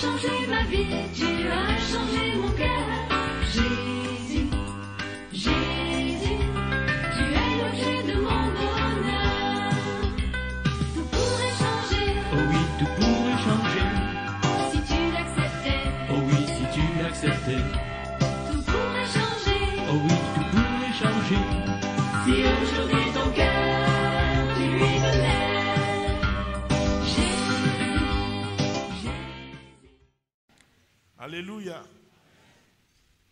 changé ma vie, tu as changé mon cœur. Jésus, Jésus, tu es l'objet de mon bonheur. Tout pourrait changer, Oh oui, tout pourrait changer. si tu l'acceptais. Oh oui, si tu l'acceptais. Tout pourrait changer, Oh oui, tout pourrait changer. si aujourd'hui ton cœur, tu lui donnais. Alléluia.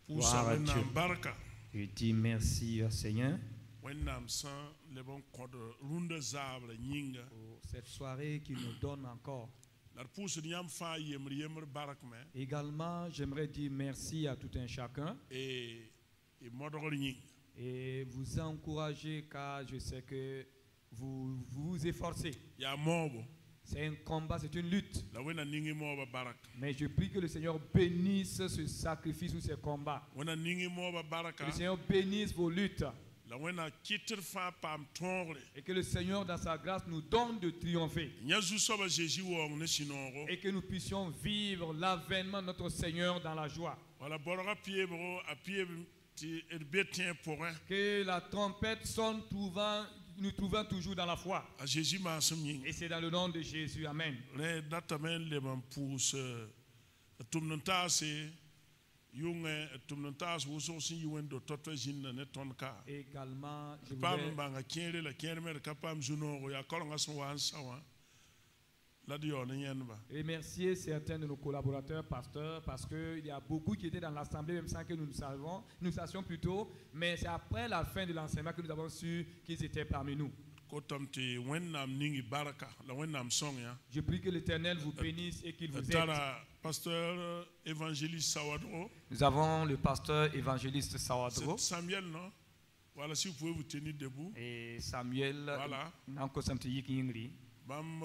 Gloire à Dieu. Baraka. Je dis merci au Seigneur Wennam san le bon code runde zabre nyinga. pour cette soirée qu'il nous donne encore. La pousse nyam fa yemr barak me Également, j'aimerais dire merci à tout un chacun et modor nying. et vous encourager car je sais que vous vous efforcez. Ya mobo C'est un combat, c'est une lutte. la wena ningi moba barak. Mais je prie que le Seigneur bénisse ce sacrifice ou ce combat. Wena ningi moba Que baraka. le Seigneur bénisse vos luttes. La wena kitter fa pam tongre. Et que le Seigneur, dans sa grâce, nous donne de triompher. Nyazu soba Jésus wong ne sinoro. Et que nous puissions vivre l'avènement de notre Seigneur dans la joie. Wala borga pied bro a pied ti erbetien pour un. Que la trompette sonne nous trouvons toujours dans la foi. A Jésus ma som nying. Et c'est dans le nom de Jésus. Amen. Le datamen le man pousse tumnanta se yunga tumnanta wuso sin yuwen do toto jinna ne tonka. Également, je Pam voudrais banga kiere la kiere mer kapam zuno ya kolonga son wan sawa. La dio ne yenba. remercier certains de nos collaborateurs, pasteurs, parce qu'il y a beaucoup qui étaient dans l'assemblée, même sans que nous nous sachions plutôt, mais c'est après la fin de l'enseignement que nous avons su qu'ils étaient parmi nous. Kotamti wennam ningi baraka la wennam song ya. Je prie que l'Éternel vous bénisse et qu'il vous aide. Tara pasteur évangéliste Sawadro. Nous avons le pasteur évangéliste C'est Sawadro Samuel non. Voilà si vous pouvez vous tenir debout. et Samuel Voilà. Nanko Samtiyik Yingri. Bam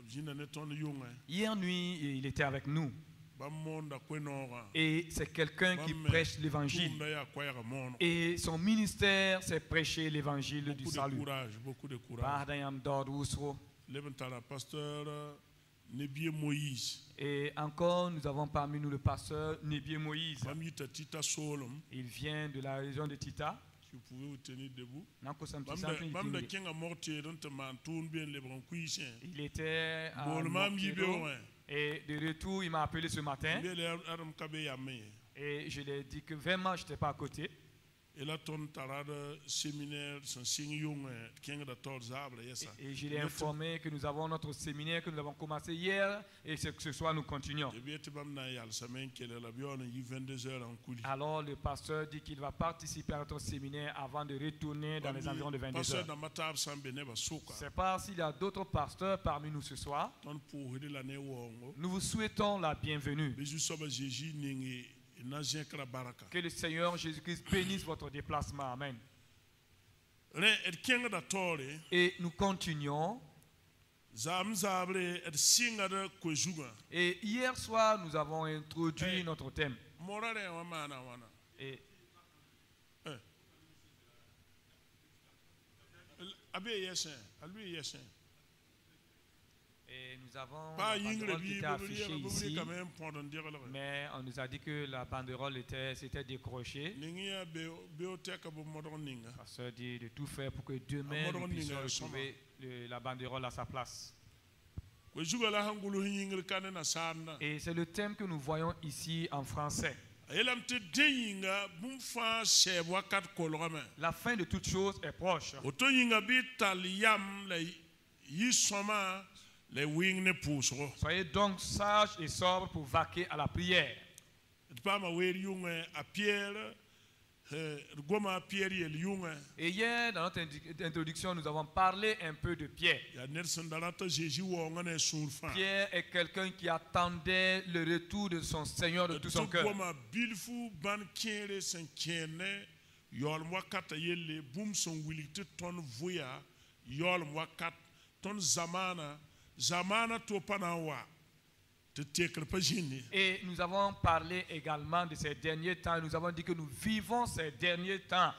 jinna ne ton yunga. Hier nuit, il était avec nous. Bam monda kwenora. Et c'est quelqu'un qui prêche l'évangile. Tumba ya kwaya mono. Et son ministère, c'est prêcher l'évangile du Beaucoup de salut. courage, beaucoup de courage. Bardayam Dord Ousro. Levantara pasteur Nebie Moïse. Et encore, nous avons parmi nous le pasteur Nébié Moïse. Mamita Tita Solom. Il vient de la région de Tita. Si vous pouvez vous tenir debout. Nanko Samti Bamda Samti. Kenga mortier dans te mantoun bien les bron cuisins. Il était à Bon mam yibe Morteiro. ouais. Et de retour, il m'a appelé ce matin. Bien les aram kabe yame. Et je lui ai dit que vraiment, je n'étais pas à côté. Et là ton tarade séminaire son signe young Kenga da Torzabre yesa. Et je l'ai informé que nous avons notre séminaire que nous avons commencé hier et que ce soir nous continuons. Et bien te bamna yal semaine qu'elle la bione y 22h en couli. Alors le pasteur dit qu'il va participer à notre séminaire avant de retourner dans les environs de 22 Pasteur heures. na matab sambe ne ba soka. C'est pas s'il y a d'autres pasteurs parmi nous ce soir. Ton pour de l'année wongo. Nous vous souhaitons la bienvenue. Jésus soba Jésus ningi nazien kra baraka. Que le Seigneur Jésus-Christ bénisse votre déplacement. Amen. Re et kenga da tore. Et nous continuons. Zamzabre et singa de kojuga. Et hier soir, nous avons introduit notre thème. Morale wa mana wana. Et Abe yesen, albi yesen. Et nous avons Pas la yingre banderole qui bi était affichée ici, quand même pendant dire le. mais on nous a dit que la banderole s'était décrochée. Ningia bibliothèque bo modon ninga. Le pasteur dit de tout faire pour que demain nous puissions retrouver la banderole à sa place. Kojuga la hangulu yingre kanena sanda. Et c'est le thème que nous voyons ici en français. Elam te deyinga bumfa sebwa kat kolorama. La fin de toute chose est proche. Oto yinga bi taliyam le yisoma le wing ne pousro. Soyez donc sages et sobres pour vaquer à la prière. Pas ma weri yunga a Pierre goma Pierre yel yunga. Et hier, dans notre introduction, nous avons parlé un peu de Pierre. Ya Nelson dalata Jésus wonga ne sulfa. Pierre est quelqu'un qui attendait le retour de son Seigneur de tout son cœur. Goma bilfu ban kere sen kene yol wakata yelle bum son wilite ton voya yol wakat ton zamana to panawa. Et nous avons parlé également de ces derniers temps. Nous avons dit que nous vivons ces derniers temps.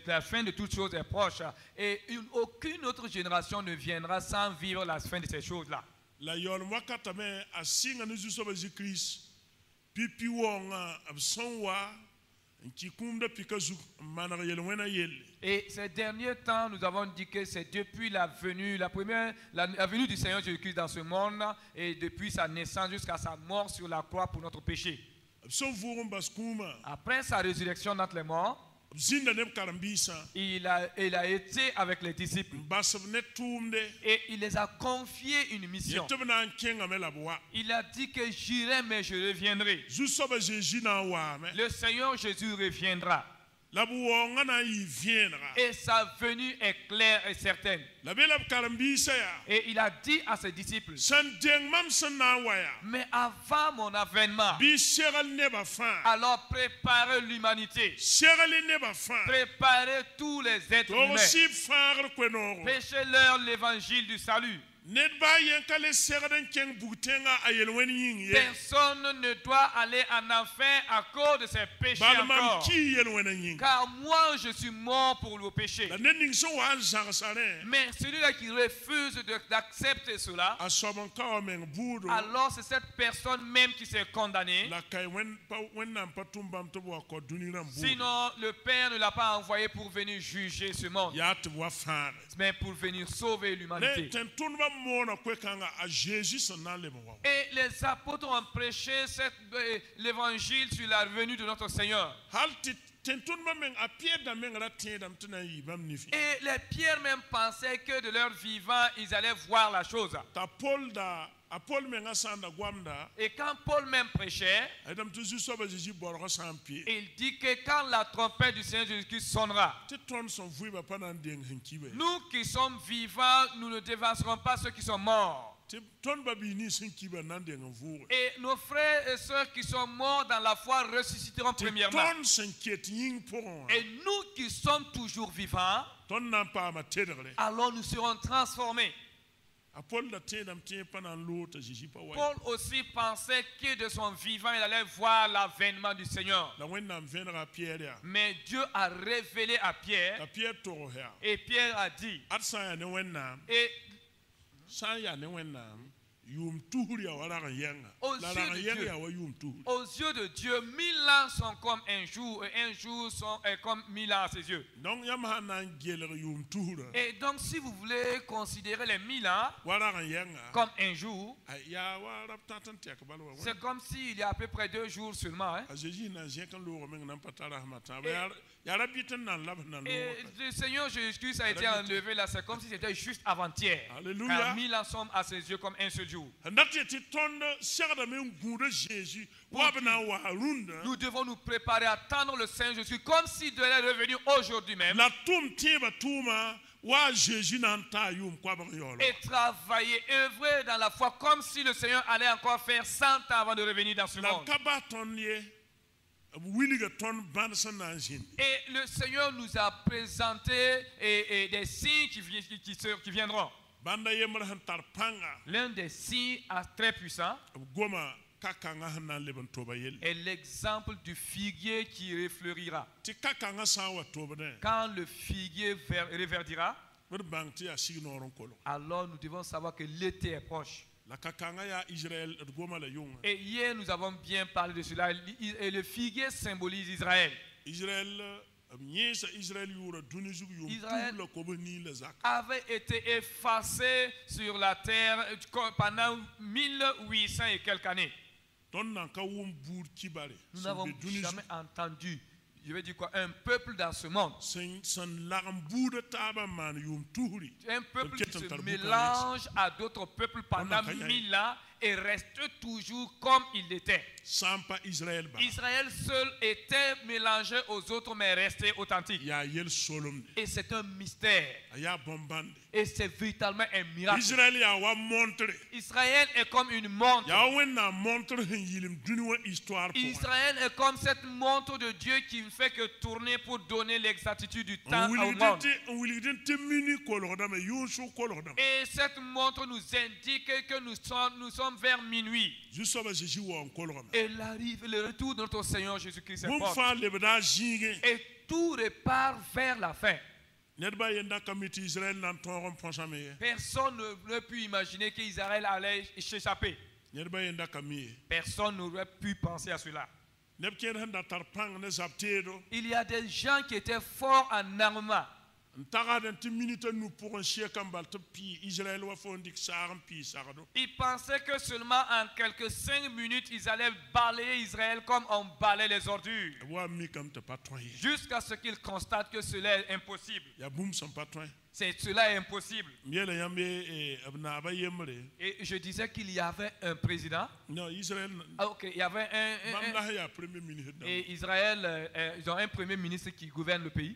La fin de toutes choses est proche. Et aucune autre génération ne viendra sans vivre la fin de ces choses-là. la yol wakata me asinga ni zuso ba Christ pipi wonga absonwa nki kumda pikazu manar yel wena yel. Et ces derniers temps, nous avons dit que c'est depuis la venue, la venue du Seigneur Jésus-Christ dans ce monde et depuis sa naissance jusqu'à sa mort sur la croix pour notre péché. Après sa résurrection d'entre les morts, il a été avec les disciples et il les a confié une mission. Il a dit que j'irai mais je reviendrai. Le Seigneur Jésus reviendra. Et sa venue est claire et certaine. Et il a dit à ses disciples, mais avant mon avènement, alors préparez l'humanité, préparez tous les êtres humains, prêchez-leur l'évangile du salut. Personne ne doit aller en enfer à cause de ses péchés encore. Car moi je suis mort pour le péché. Mais celui-là qui refuse d'accepter cela, alors c'est cette personne même qui s'est condamnée. Sinon le Père ne l'a pas envoyé pour venir juger ce monde, mais pour venir sauver l'humanité. Et les apôtres ont prêché l'évangile sur la venue de notre Seigneur. Et les pierres même pensaient que de leur vivant, ils allaient voir la chose. Et quand Paul même prêchait, il dit que quand la trompette du Seigneur Jésus-Christ sonnera, nous qui sommes vivants, nous ne dévancerons pas ceux qui sont morts. Et nos frères et sœurs qui sont morts dans la foi ressusciteront premièrement. Et nous qui sommes toujours vivants, alors nous serons transformés. Paul aussi pensait que de son vivant, il allait voir l'avènement du Seigneur. Mais Dieu a révélé à Pierre, et Pierre a dit, aux yeux de Dieu, 1000 ans sont comme un jour, et un jour est comme 1000 ans à ses yeux. Et donc, si vous voulez considérer les 1000 ans comme un jour, c'est comme s'il y a à peu près 2 jours seulement. Hein? Et le Seigneur Jésus-Christ a été enlevé là, c'est comme si c'était juste avant-hier. Car 1000 ans sont à ses yeux comme un seul jour. Nous devons nous préparer à attendre le Seigneur Jésus comme s'il devait revenir aujourd'hui même. Et travailler, œuvrer dans la foi comme si le Seigneur allait encore faire 100 ans avant de revenir dans ce monde. Et le Seigneur nous a présenté des signes qui viendront. L'un des signes très puissants est l'exemple du figuier qui refleurira. Quand le figuier reverdira, alors nous devons savoir que l'été est proche. Et hier nous avons bien parlé de cela. Et le figuier symbolise Israël. Israël avait été effacé sur la terre pendant 1800 et quelques années. Nous n'avons jamais entendu, je vais dire quoi, un peuple dans ce monde. Un peuple qui se mélange à d'autres peuples pendant 1000 ans et reste toujours comme il était. Israël seul était mélangé aux autres mais resté authentique. Et c'est un mystère. Et c'est véritablement un miracle. Israël est comme une montre. Israël est comme cette montre de Dieu qui ne fait que tourner pour donner l'exactitude du temps au monde. Et cette montre nous indique que nous sommes vers minuit. Et le retour de notre Seigneur Jésus-Christ est proche. Et tout repart vers la fin. Personne n'aurait pu imaginer qu'Israël allait s'échapper. Personne n'aurait pu penser à cela. Il y a des gens qui étaient forts en armement. Ils pensaient que seulement en quelques 5 minutes, ils allaient balayer Israël comme on balaye les ordures. Jusqu'à ce qu'ils constatent que cela est impossible. Cela est impossible. Et je disais qu'il y avait un président. Non, Israël. Ah, ok, il y avait et Israël, ils ont un premier ministre qui gouverne le pays.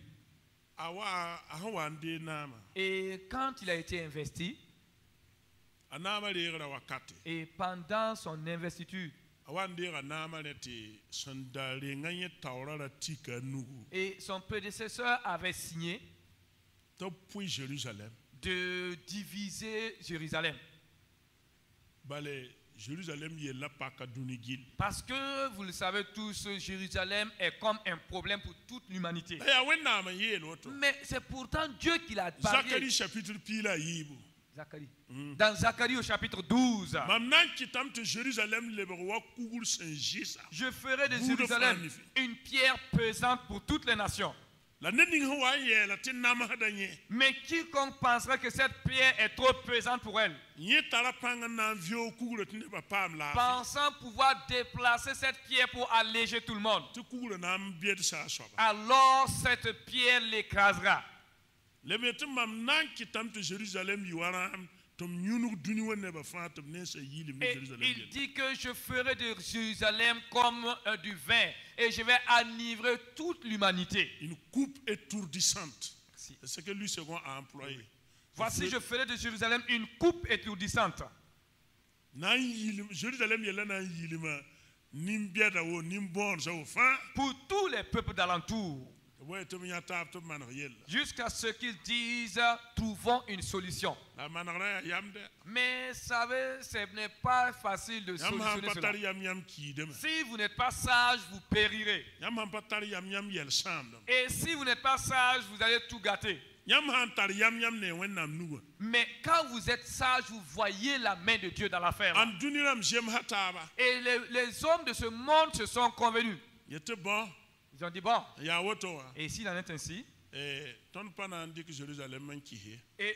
Et quand il a été investi, et pendant son investiture, et son prédécesseur avait signé de diviser Jérusalem. Parce que vous le savez tous, Jérusalem est comme un problème pour toute l'humanité. Mais c'est pourtant Dieu qui l'a barré. Zacharie. Dans Zacharie au chapitre 12. Je ferai de Jérusalem une pierre pesante pour toutes les nations. Mais quiconque pensera que cette pierre est trop pesante pour elle, pensant pouvoir déplacer cette pierre pour alléger tout le monde, alors cette pierre l'écrasera. Et il dit que je ferai de Jérusalem comme du vin et je vais enivrer toute l'humanité. Une coupe étourdissante. C'est ce que lui second a employé. Voici, je ferai de Jérusalem une coupe étourdissante. Pour tous les peuples d'alentour. Jusqu'à ce qu'ils disent, trouvons une solution. Mais savez, ce n'est pas facile de solutionner cela. Si vous n'êtes pas sage, vous périrez. Et si vous n'êtes pas sage, vous allez tout gâter. Mais quand vous êtes sage, vous voyez la main de Dieu dans l'affaire. Et les hommes de ce monde se sont convenus. Ils ont dit bon. Et s'il en est ainsi, et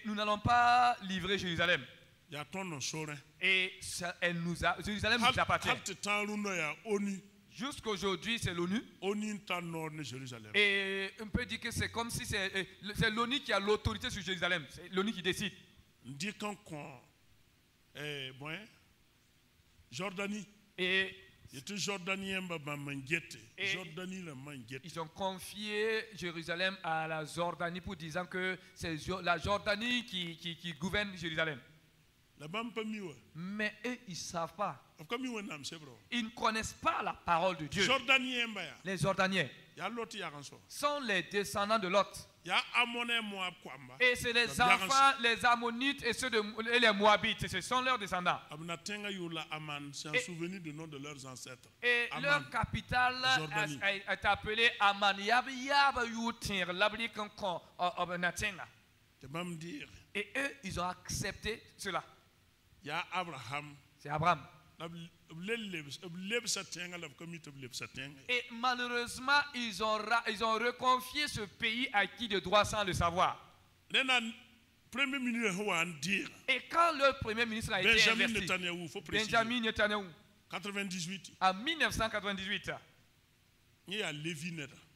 nous n'allons pas livrer Jérusalem. Et Jérusalem nous appartient. Jusqu'aujourd'hui, c'est l'ONU. Et on peut dire que c'est comme si c'est l'ONU qui a l'autorité sur Jérusalem. C'est l'ONU qui décide. Jordanie. Et ils ont confié Jérusalem à la Jordanie pour disant que c'est la Jordanie qui gouverne Jérusalem. Mais eux, ils ne savent pas. Ils ne connaissent pas la parole de Dieu. Les Jordaniens sont les descendants de Lot. Et c'est les enfants, les Ammonites et les Moabites. Ce sont leurs descendants. Et leur capitale est appelée Aman. Et eux, ils ont accepté cela. C'est Abraham. Et malheureusement, ils ont reconfié ce pays à qui de droit sans le savoir. Et quand le premier ministre a été investi, Benjamin Netanyahu, en 1998,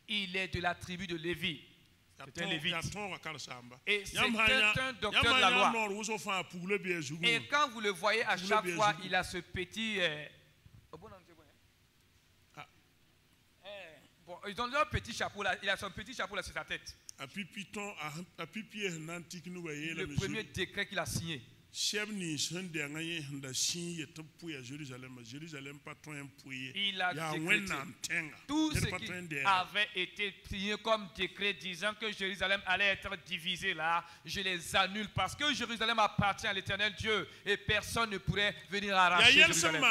il est de la tribu de Lévi. C'est un lévite. Et c'est un docteur de la loi. Et quand vous le voyez à chaque fois, il a ce petit... ils ont leur petit chapeau là. Il a son petit chapeau là sur sa tête. Le premier décret qu'il a signé. Il a décrété tout ce qui avait été prié comme décret disant que Jérusalem allait être divisé là, je les annule parce que Jérusalem appartient à l'Éternel Dieu et personne ne pourrait venir arracher Jérusalem.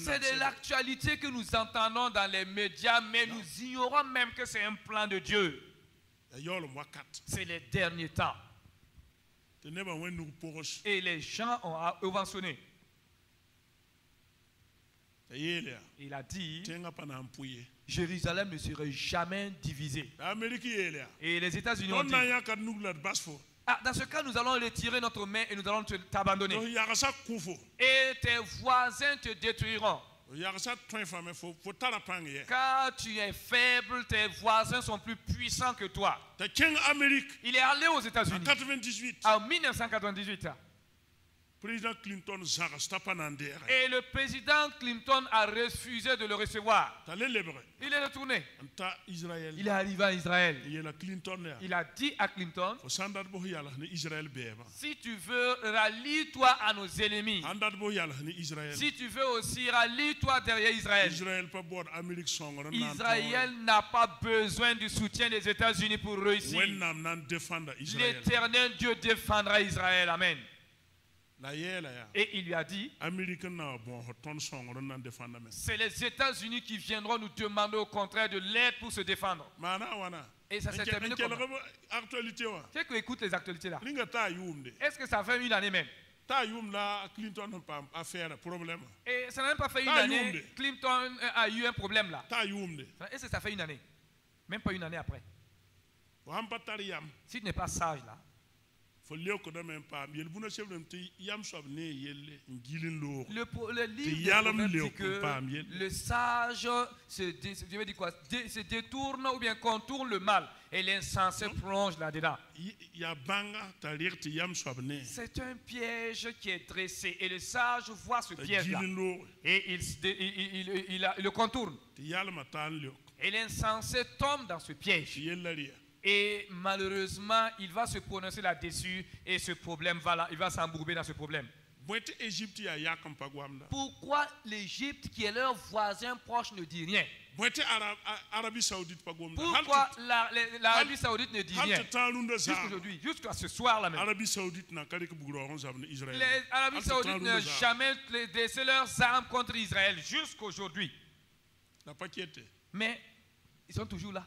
C'est de l'actualité que nous entendons dans les médias, mais nous ignorons même que c'est un plan de Dieu. C'est les derniers temps. Et les gens ont sonné. Il a dit, Jérusalem ne serait jamais divisée. Et les États-Unis ont dit, dans ce cas, nous allons retirer notre main et nous allons t'abandonner. Et tes voisins te détruiront. Car tu es faible, tes voisins sont plus puissants que toi. Il est allé aux États-Unis en 1998. Et le président Clinton a refusé de le recevoir. Il est retourné. Il est arrivé à Israël. Il a dit à Clinton, si tu veux, rallie-toi à nos ennemis. Si tu veux aussi, rallie-toi derrière Israël. Israël n'a pas besoin du soutien des États-Unis pour réussir. L'Éternel Dieu défendra Israël. Amen. Et il lui a dit, c'est les États-Unis qui viendront nous demander au contraire de l'aide pour se défendre. Et ça s'est terminé comment? Qu'est-ce que écoute les actualités là? Est-ce que ça fait une année même? Et ça n'a même pas fait une année. Clinton a eu un problème là. Est-ce que ça fait une année? Même pas une année après. Si tu n'es pas sage là. Le livre dit que le sage se détourne ou bien contourne le mal et l'insensé plonge là-dedans. C'est un piège qui est dressé et le sage voit ce piège-là et il le contourne. Et l'insensé tombe dans ce piège. Et malheureusement, il va se prononcer là-dessus et ce problème il va s'embourber dans ce problème. Pourquoi l'Égypte, qui est leur voisin proche, ne dit rien? Pourquoi l'Arabie Saoudite ne dit rien? Jusqu'aujourd'hui, jusqu'à ce soir-là même. L'Arabie Saoudite n'a jamais laissé leurs armes contre Israël jusqu'aujourd'hui. Mais ils sont toujours là.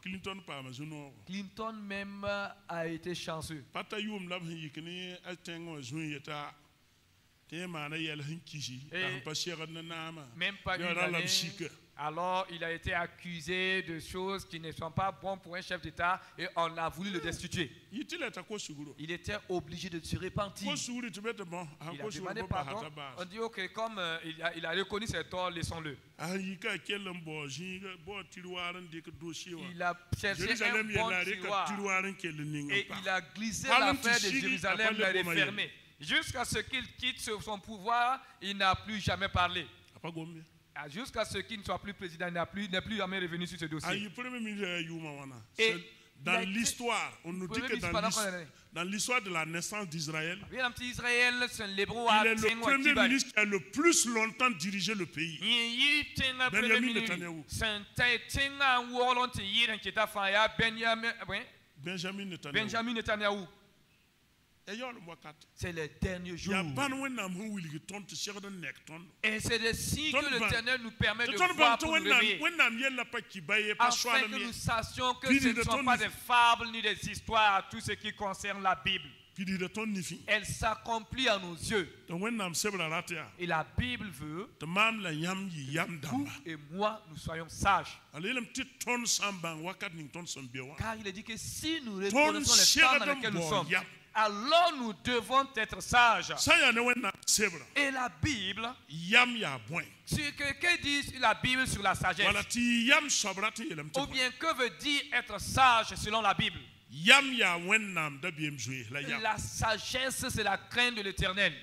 Clinton même a été chanceux. Même pas une année. Alors il a été accusé de choses qui ne sont pas bonnes pour un chef d'État et on a voulu le destituer. Il était obligé de se repentir. Il a demandé pardon. On dit ok, comme il a reconnu ses torts, laissons-le. Il a cherché un bon tiroir et il a glissé l'affaire de Jérusalem, l'a refermé. Jusqu'à ce qu'il quitte son pouvoir, il n'a plus jamais parlé. Jusqu'à ce qu'il ne soit plus président, il n'est plus jamais revenu sur ce dossier. Et dans l'histoire, on nous dit que dans l'histoire de la naissance d'Israël, il est le premier ministre qui a le plus longtemps dirigé le pays. Benjamin Netanyahu. C'est les derniers jours. Et c'est des signes que l'Éternel nous permet de voir pour nous réveiller. Afin que nous sachions que ce ne sont pas des fables ni des histoires à tout ce qui concerne la Bible. Elle s'accomplit à nos yeux. Et la Bible veut que vous et moi nous soyons sages. Car il est dit que si nous reconnaissons les temps dans lesquels nous sommes, alors nous devons être sages. Et la Bible, que dit la Bible sur la sagesse? Ou bien que veut dire être sage selon la Bible? La sagesse, c'est la crainte de l'Éternel.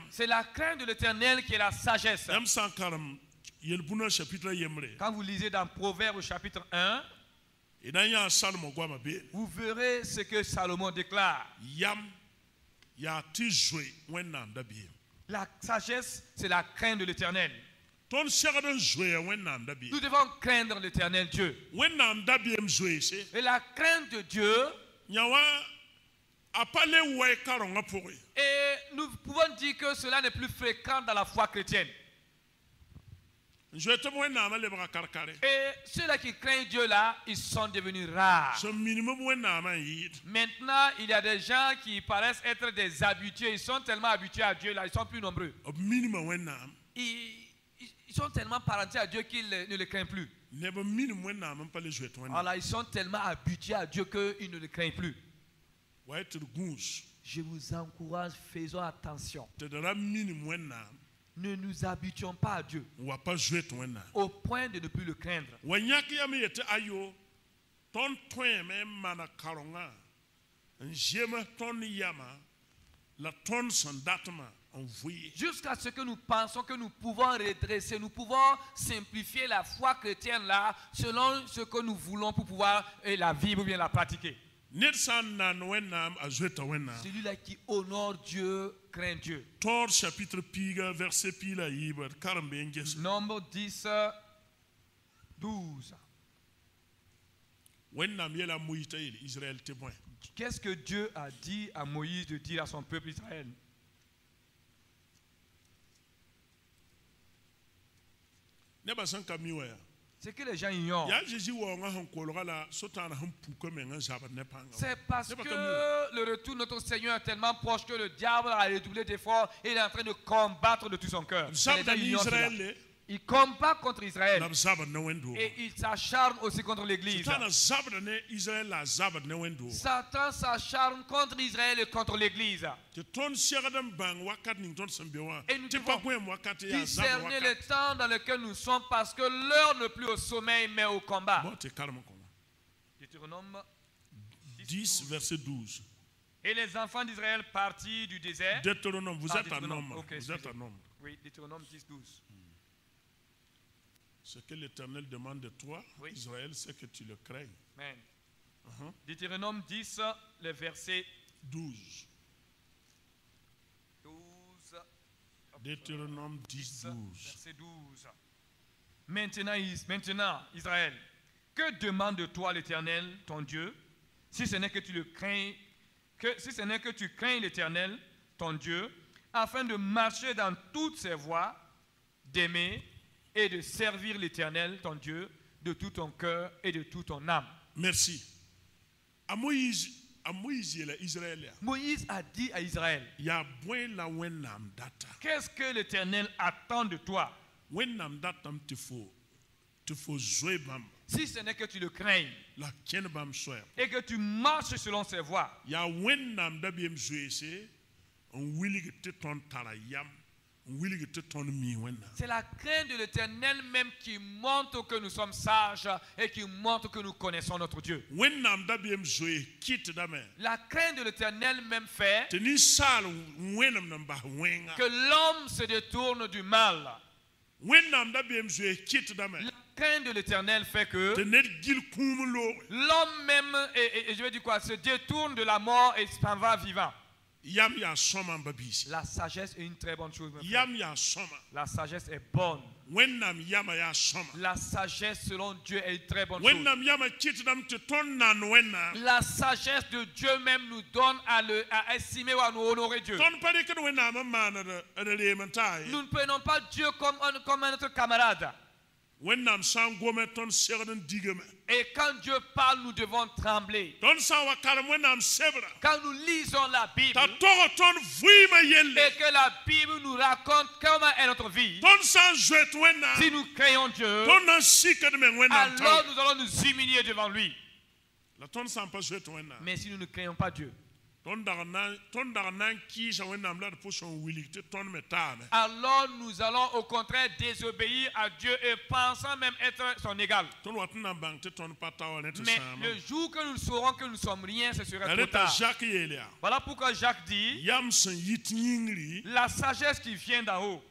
C'est la crainte de l'Éternel qui est la sagesse. Quand vous lisez dans Proverbes chapitre 1, Vous verrez ce que Salomon déclare. La sagesse, c'est la crainte de l'Éternel. Nous devons craindre l'Éternel Dieu. Et la crainte de Dieu, et nous pouvons dire que cela n'est plus fréquent dans la foi chrétienne. Et ceux-là qui craignent Dieu là, ils sont devenus rares. Maintenant, il y a des gens qui paraissent être des habitués. Ils sont tellement habitués à Dieu là, ils sont plus nombreux. Ils sont tellement parentés à Dieu qu'ils ne le craignent plus. Voilà, ils sont tellement habitués à Dieu qu'ils ne le craignent plus. Je vous encourage, faisons attention. Ne nous habituons pas à Dieu au point de ne plus le craindre. Jusqu'à ce que nous pensons que nous pouvons redresser, nous pouvons simplifier la foi chrétienne là selon ce que nous voulons pour pouvoir la vivre ou bien la pratiquer. Celui-là qui honore Dieu, craint Dieu. Nombre 10, 12. Qu'est-ce que Dieu a dit à Moïse de dire à son peuple Israël? C'est que les gens ignorent. C'est parce que le retour de notre Seigneur est tellement proche que le diable a redoublé d'efforts et il est en train de combattre de tout son cœur. Il combat contre Israël et il s'acharne aussi contre l'Église. Satan s'acharne contre Israël et contre l'Église. Et nous devons discerner le temps dans lequel nous sommes parce que l'heure n'est plus au sommeil mais au combat. Deutéronome 10, verset 12. Et les enfants d'Israël partis du désert. Deutéronome, vous êtes un homme. Vous êtes un homme. Oui, Deutéronome 10, 12. Ce que l'Éternel demande de toi, oui, Israël, c'est que tu le craignes. Amen. Deutéronome 10, le verset 12. Deutéronome 10, 12. Verset 12. Maintenant, Israël, que demande de toi l'Éternel, ton Dieu, si ce n'est que tu le crains, si ce n'est que tu crains l'Éternel, ton Dieu, afin de marcher dans toutes ses voies, d'aimer et de servir l'Éternel, ton Dieu, de tout ton cœur et de toute ton âme. Merci. Moïse a dit à Israël, qu'est-ce que l'Éternel attend de toi? Si ce n'est que tu le craignes et que tu marches selon ses voies. C'est la crainte de l'Éternel même qui montre que nous sommes sages et qui montre que nous connaissons notre Dieu. La crainte de l'Éternel même fait que l'homme se détourne du mal. La crainte de l'Éternel fait que l'homme même, et je vais dire quoi, se détourne de la mort et s'en va vivant. La sagesse est une très bonne chose. La sagesse est bonne. La sagesse selon Dieu est une très bonne chose. La sagesse de Dieu même nous donne à estimer ou à nous honorer Dieu. Nous ne prenons pas Dieu comme notre camarade. Et quand Dieu parle, nous devons trembler. Quand nous lisons la Bible et que la Bible nous raconte comment est notre vie, si nous craignons Dieu, alors nous allons nous humilier devant lui. Mais si nous ne craignons pas Dieu, alors nous allons au contraire désobéir à Dieu et pensant même être son égal. Mais le jour que nous saurons que nous ne sommes rien, ce sera trop tard. Voilà pourquoi Jacques dit, la sagesse qui vient d'en haut.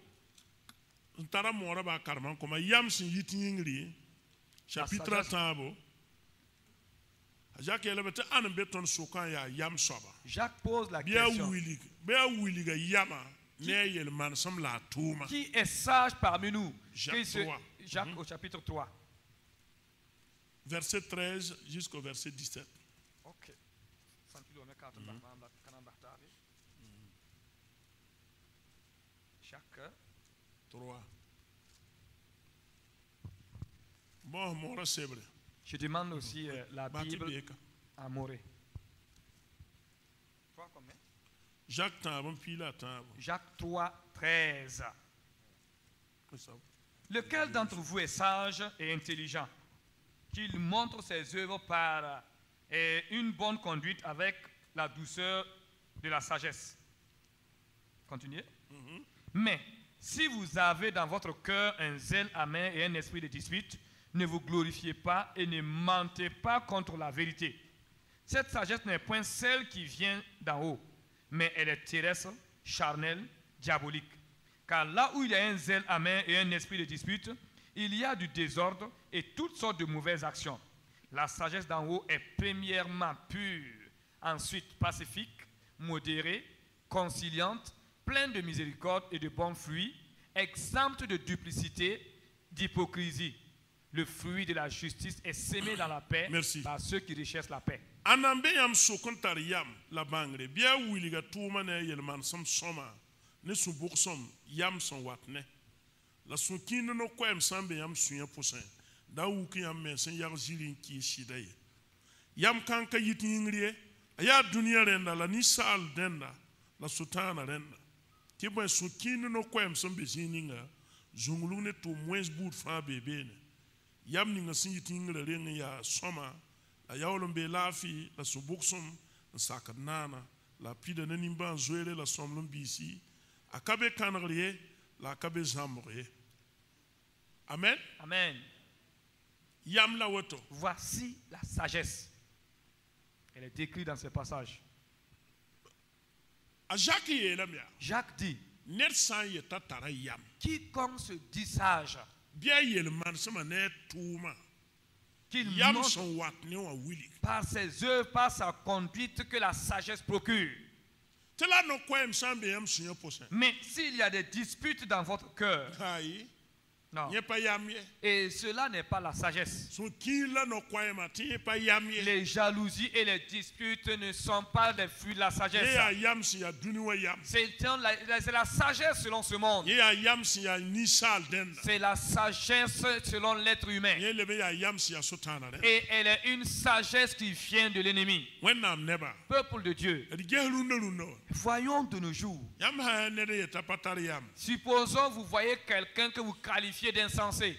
Chapitre 30. Jacques pose la question. Qui est sage parmi nous? Jacques au chapitre 3. Verset 13 jusqu'au verset 17. Ok. Jacques 3. Bon, moi, c'est vrai. Je demande aussi la Bible à Moré. Jacques 3, 13. Lequel d'entre vous est sage et intelligent, qu'il montre ses œuvres par une bonne conduite avec la douceur de la sagesse? Continuez. Mais si vous avez dans votre cœur un zèle amer et un esprit de dispute, ne vous glorifiez pas et ne mentez pas contre la vérité. Cette sagesse n'est point celle qui vient d'en haut, mais elle est terrestre, charnelle, diabolique. Car là où il y a un zèle amer et un esprit de dispute, il y a du désordre et toutes sortes de mauvaises actions. La sagesse d'en haut est premièrement pure, ensuite pacifique, modérée, conciliante, pleine de miséricorde et de bons fruits, exempte de duplicité, d'hypocrisie. Le fruit de la justice est semé dans la paix. Merci. Par ceux qui recherchent la paix. Anambe yam sokontar yam la bangre bia wiliga tuma ne yelman som soma ne su boksom yam son watne la sokin no kwem sambe yam suya posen da wuki yam mensen yar zilin ki shidai yam kanka yitingrie aya dunia renda la ni sal denda la sultana renda tibo sokin no kwem sambe zininga zungulu ne to mwes bout fa bebe ne yam ninga sin yitingre renga ya soma la yaolombe lafi la subuksum la sakadnana la pide nanimba zoele la somlum bisi akabe kanriye la akabe zamre. Amen. Amen. Yam la woto. Voici la sagesse. Elle est décrite dans ce passage. Jacques dit, quiconque se dit sage, qu'il montre par ses œuvres, par sa conduite que la sagesse procure. Mais s'il y a des disputes dans votre cœur, non. Et cela n'est pas la sagesse. Les jalousies et les disputes ne sont pas des fruits de la sagesse. C'est la sagesse selon ce monde. C'est la sagesse selon l'être humain. Et elle est une sagesse qui vient de l'ennemi. Peuple de Dieu, voyons de nos jours. Supposons vous voyez quelqu'un que vous qualifiez d'insensé.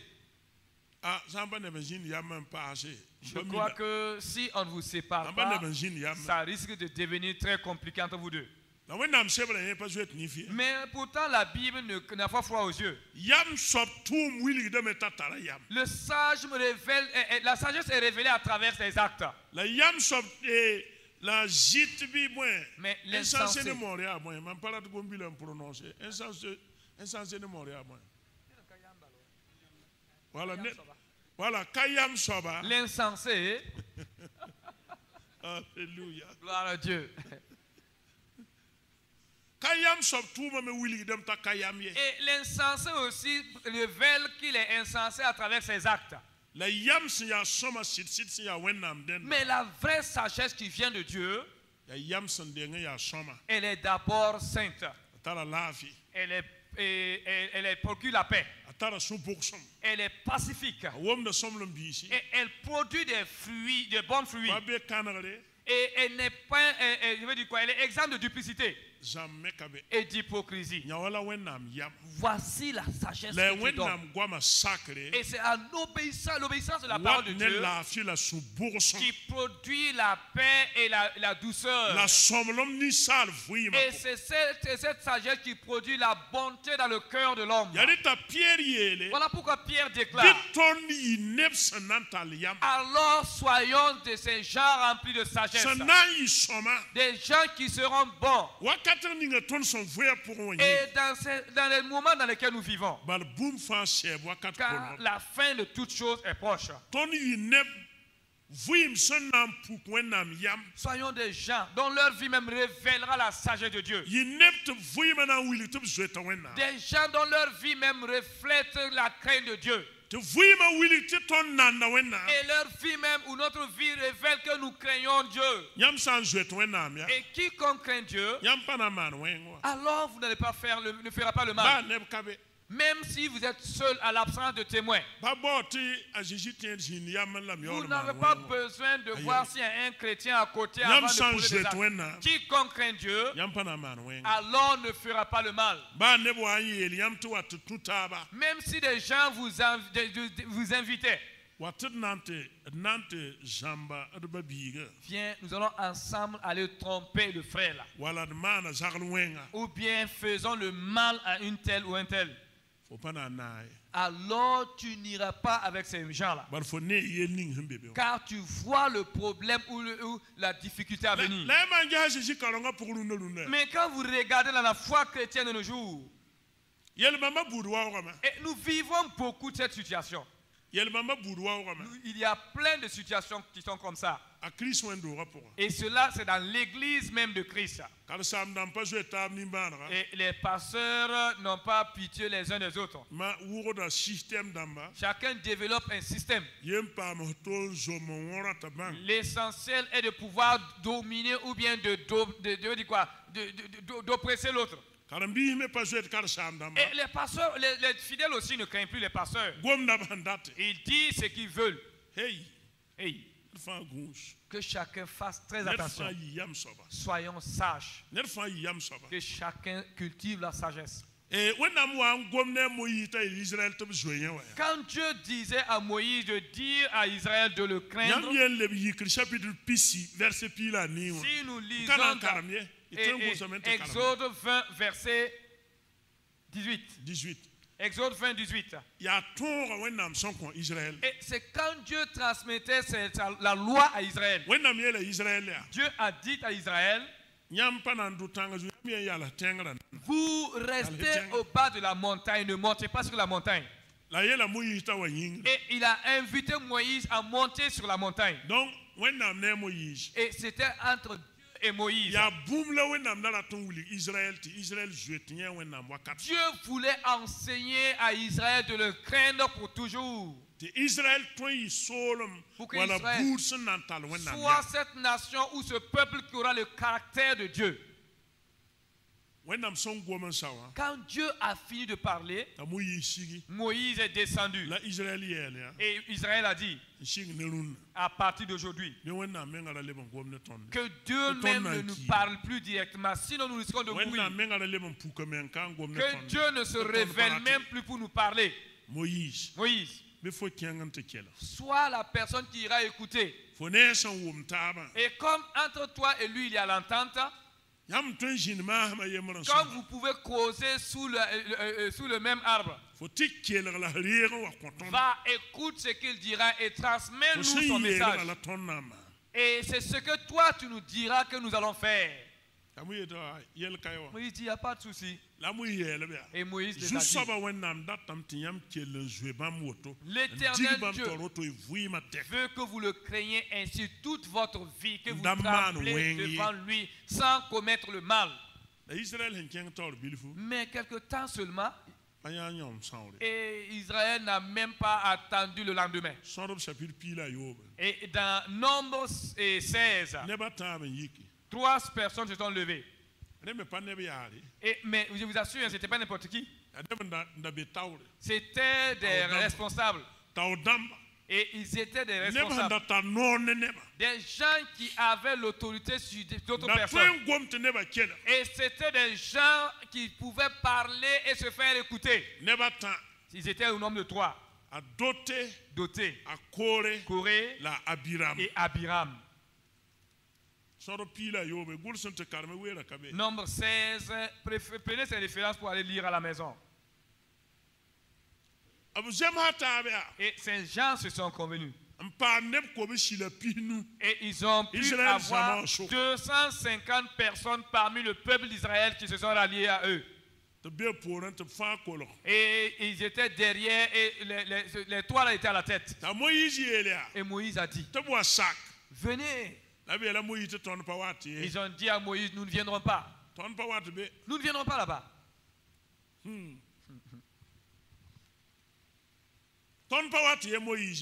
Je crois que si on ne vous sépare pas, ça risque de devenir très compliqué entre vous deux. Mais pourtant la Bible n'a pas froid aux yeux. Le sage me révèle, la sagesse est révélée à travers ses actes. Mais l'insensé, voilà, Kayam Soba. L'insensé. Alléluia. Gloire à Dieu. Kayam Sob tout me willi dem ta Kayam ye. Et l'insensé aussi révèle qu'il est insensé à travers ses actes. La yam si ya soma sit si ya wenam den. Mais la vraie sagesse qui vient de Dieu, ya yam son denga ya soma. Elle est d'abord sainte. Tala lafi. Elle procure la paix. Elle est pacifique. Et elle produit des fruits, de bons fruits. Et elle n'est pas, je veux dire quoi, elle est exempte de duplicité et d'hypocrisie. Voici la sagesse qui donne. Et c'est en obéissant, l'obéissance de la parole de Dieu qui produit la paix et la douceur. Et c'est cette sagesse qui produit la bonté dans le cœur de l'homme. Voilà pourquoi Pierre déclare: alors soyons de ces gens remplis de sagesse, des gens qui seront bons. Et dans les moments dans lesquels nous vivons, car la fin de toute chose est proche. Soyons des gens dont leur vie même révélera la sagesse de Dieu. Des gens dont leur vie même reflète la crainte de Dieu. Et leur vie même ou notre vie révèle que nous craignons Dieu. Et quiconque craint Dieu, alors vous n'allez pas faire ne fera pas le mal. Même si vous êtes seul à l'absence de témoins. Vous n'avez pas besoin de voir s'il y a un chrétien à côté avant de poser des actes. Quiconque craint Dieu, alors ne fera pas le mal. Même si des gens vous invitaient. Viens, nous allons ensemble aller tromper le frère là. Ou bien faisons le mal à une telle ou un tel. Alors tu n'iras pas avec ces gens-là. Car tu vois le problème ou la difficulté à venir. Mais quand vous regardez la foi chrétienne de nos jours, et nous vivons beaucoup de cette situation. Il y a plein de situations qui sont comme ça. Et cela, c'est dans l'église même de Christ. Et les pasteurs n'ont pas pitié les uns des autres. Chacun développe un système. L'essentiel est de pouvoir dominer ou bien d'oppresser l'autre. Et les pasteurs, les fidèles aussi ne craignent plus les pasteurs. Ils disent ce qu'ils veulent. Que chacun fasse très attention. Soyons sages. Que chacun cultive la sagesse. Quand Dieu disait à Moïse de dire à Israël de le craindre, si nous lisons dans Exode 20, verset 18. Exode 20, 18. Et c'est quand Dieu transmettait la loi à Israël. Dieu a dit à Israël, vous restez au bas de la montagne, ne montez pas sur la montagne. Et il a invité Moïse à monter sur la montagne. Et c'était entre Dieu et Moïse. Dieu voulait enseigner à Israël de le craindre pour toujours. Pour que Israël soit cette nation ou ce peuple qui aura le caractère de Dieu. Quand Dieu a fini de parler, Moïse est descendu. Et Israël a dit, à partir d'aujourd'hui, que Dieu même ne nous parle plus directement, sinon nous risquons de mourir. Que Dieu ne se révèle même plus pour nous parler. Moïse, sois la personne qui ira écouter. Et comme entre toi et lui il y a l'entente, quand vous pouvez causer sous le même arbre, va, écoute ce qu'il dira et transmets-nous son message. Et c'est ce que toi tu nous diras que nous allons faire. Moïse dit, il n'y a pas de souci. Et Moïse les a dit, l'Éternel Dieu veut que vous le craignez ainsi toute votre vie, que vous tremblez devant lui sans commettre le mal. Mais quelque temps seulement, et Israël n'a même pas attendu le lendemain. Et dans Nombre 16, 3 personnes se sont levées. Mais je vous assure, ce n'était pas n'importe qui. C'était des responsables. Et ils étaient des responsables. Des gens qui avaient l'autorité sur d'autres personnes. Et c'était des gens qui pouvaient parler et se faire écouter. Ils étaient au nombre de 3. Doté, Coré et Abiram. Nombre 16, prenez ces références pour aller lire à la maison. Et ces gens se sont convenus. Et ils ont pu avoir 250 personnes parmi le peuple d'Israël qui se sont ralliés à eux. Et ils étaient derrière et les trois là étaient à la tête. Et Moïse a dit, venez. Ils ont dit à Moïse, nous ne viendrons pas. Nous ne viendrons pas là-bas.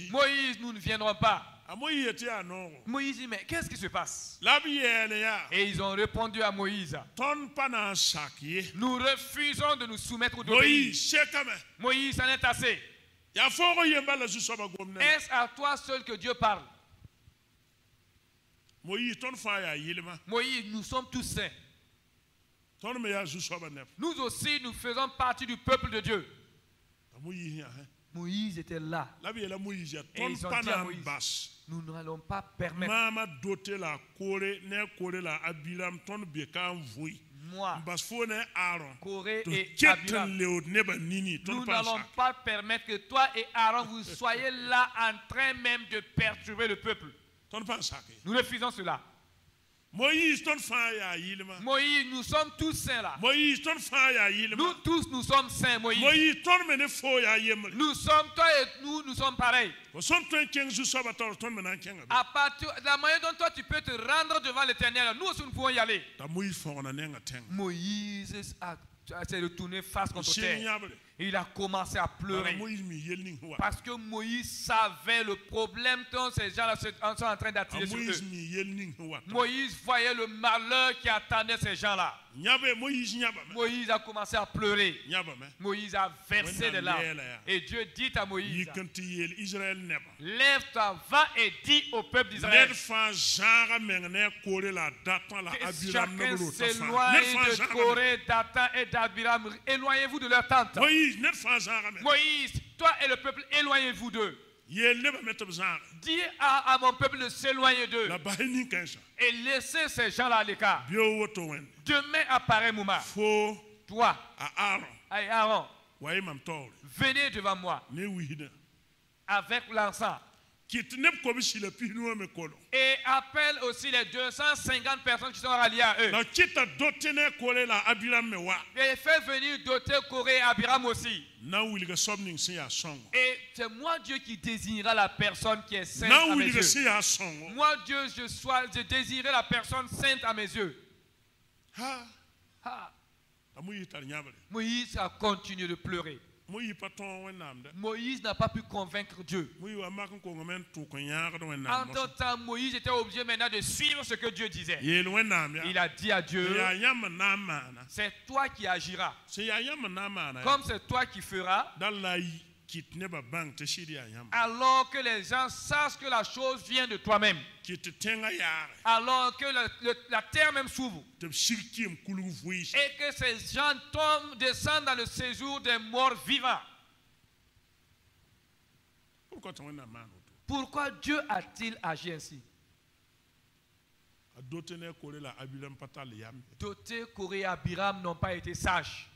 Moïse, nous ne viendrons pas. Moïse dit, mais qu'est-ce qui se passe? Et ils ont répondu à Moïse, nous refusons de nous soumettre au d'obéir. Moïse, ça en est assez. Est-ce à toi seul que Dieu parle? Moïse, nous sommes tous saints. Nous aussi, nous faisons partie du peuple de Dieu. Moïse était là. Et ils ont dit à Moïse, nous n'allons pas permettre. Moi, Corée et Abiram, nous n'allons pas permettre que toi et Aaron vous soyez là en train même de perturber le peuple. Nous refusons cela. Moïse, nous sommes tous saints là. Nous tous, nous sommes saints, Moïse. Nous sommes, toi et nous sommes pareils. À partir de la manière dont toi tu peux te rendre devant l'Éternel, nous aussi nous pouvons y aller. Moïse s'est retourné face contre terre. Il a commencé à pleurer. Parce que Moïse savait le problème dont ces gens-là sont en train d'attirer sur eux. Moïse voyait le malheur qui attendait ces gens-là. Moïse a commencé à pleurer. Moïse a versé des larmes. Et Dieu dit à Moïse, lève-toi, va et dis au peuple d'Israël que chacun s'éloigne de Corée, Dathan et d'Abiram. Éloignez-vous de leur tente. Moïse, toi et le peuple, éloignez-vous d'eux. Dis à mon peuple de s'éloigner d'eux. Et laissez ces gens-là à l'écart. Demain apparaît Mouma. Toi et Aaron, venez devant moi avec l'encens. Et appelle aussi les 250 personnes qui sont ralliées à eux. Et fait venir doter Corée et Abiram aussi. Et c'est moi Dieu qui désignera la personne qui est sainte à mes yeux. Moi Dieu, je désirerai la personne sainte à mes yeux. Moïse a continué de pleurer. Moïse n'a pas pu convaincre Dieu. En tout temps, Moïse était obligé maintenant de suivre ce que Dieu disait. Il a dit à Dieu, c'est toi qui agiras. Comme c'est toi qui feras, alors que les gens sachent que la chose vient de toi-même. Alors que la terre même s'ouvre. Et que ces gens descendent dans le séjour des morts vivants. Pourquoi Dieu a-t-il agi ainsi? Doté, Corée et Abiram n'ont pas été sages.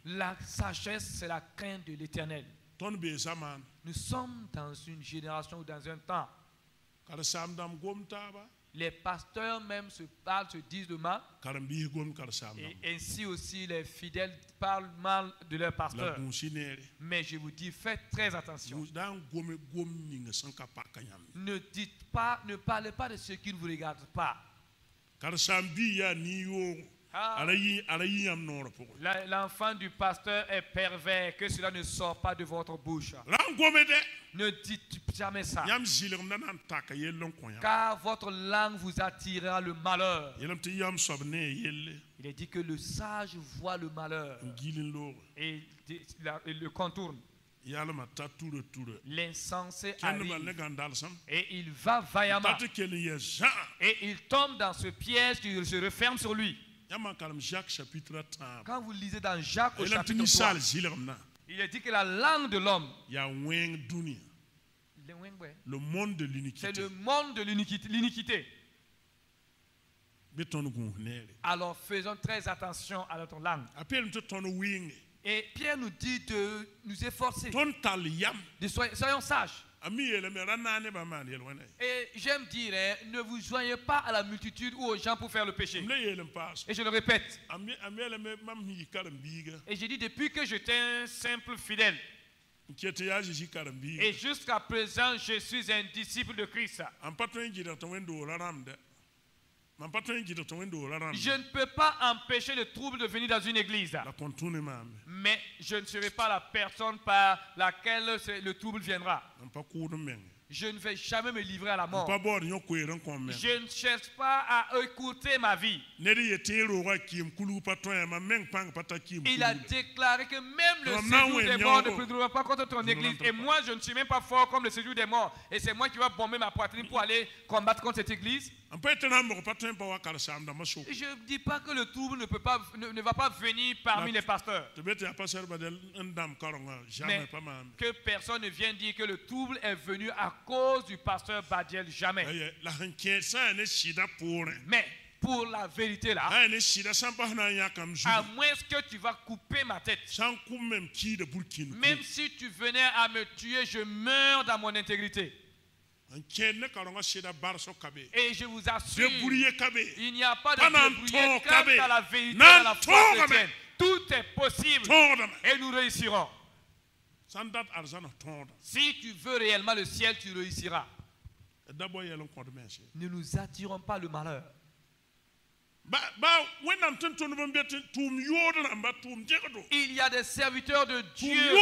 La sagesse, c'est la crainte de l'Éternel. Nous sommes dans une génération ou dans un temps. Les pasteurs même se parlent, se disent de mal. Et ainsi aussi les fidèles parlent mal de leurs pasteurs. Mais je vous dis, faites très attention. Ne parlez pas de ceux qui ne vous regardent pas. L'enfant du pasteur est pervers, que cela ne sort pas de votre bouche. Ne dites jamais ça. Car votre langue vous attirera le malheur. Il est dit que le sage voit le malheur et le contourne. L'insensé arrive et il va vaillamment et il tombe dans ce piège qui se referme sur lui. Quand vous lisez dans Jacques au chapitre 3, il est dit que la langue de l'homme, le monde de l'iniquité. C'est le monde de l'iniquité. Alors faisons très attention à notre langue. Et Pierre nous dit de nous efforcer. Soyons sages. Et j'aime dire, ne vous joignez pas à la multitude ou aux gens pour faire le péché. Et je le répète. Et j'ai dit, depuis que j'étais un simple fidèle, et jusqu'à présent, je suis un disciple de Christ. Je ne peux pas empêcher le trouble de venir dans une église. Mais je ne serai pas la personne par laquelle le trouble viendra. Je ne vais jamais me livrer à la mort. Je ne cherche pas à écouter ma vie. Il a déclaré que même le séjour des morts ne prévaudra pas contre ton église. Et moi, je ne suis même pas fort comme le séjour des morts. Et c'est moi qui vais bomber ma poitrine pour aller combattre contre cette église. Je ne dis pas que le trouble ne va pas venir parmi les pasteurs. Mais que personne ne vienne dire que le trouble est venu à cause du pasteur Badiel. Jamais. Mais pour la vérité là, à moins que tu vas couper ma tête, même si tu venais à me tuer, je meurs dans mon intégrité. Et je vous assure, il n'y a pas de débrouillé quant à la vérité dans la foi chrétienne. Tout est possible et nous réussirons. Si tu veux réellement le ciel, tu réussiras. Ne nous attirons pas le malheur. Il y a des serviteurs de Dieu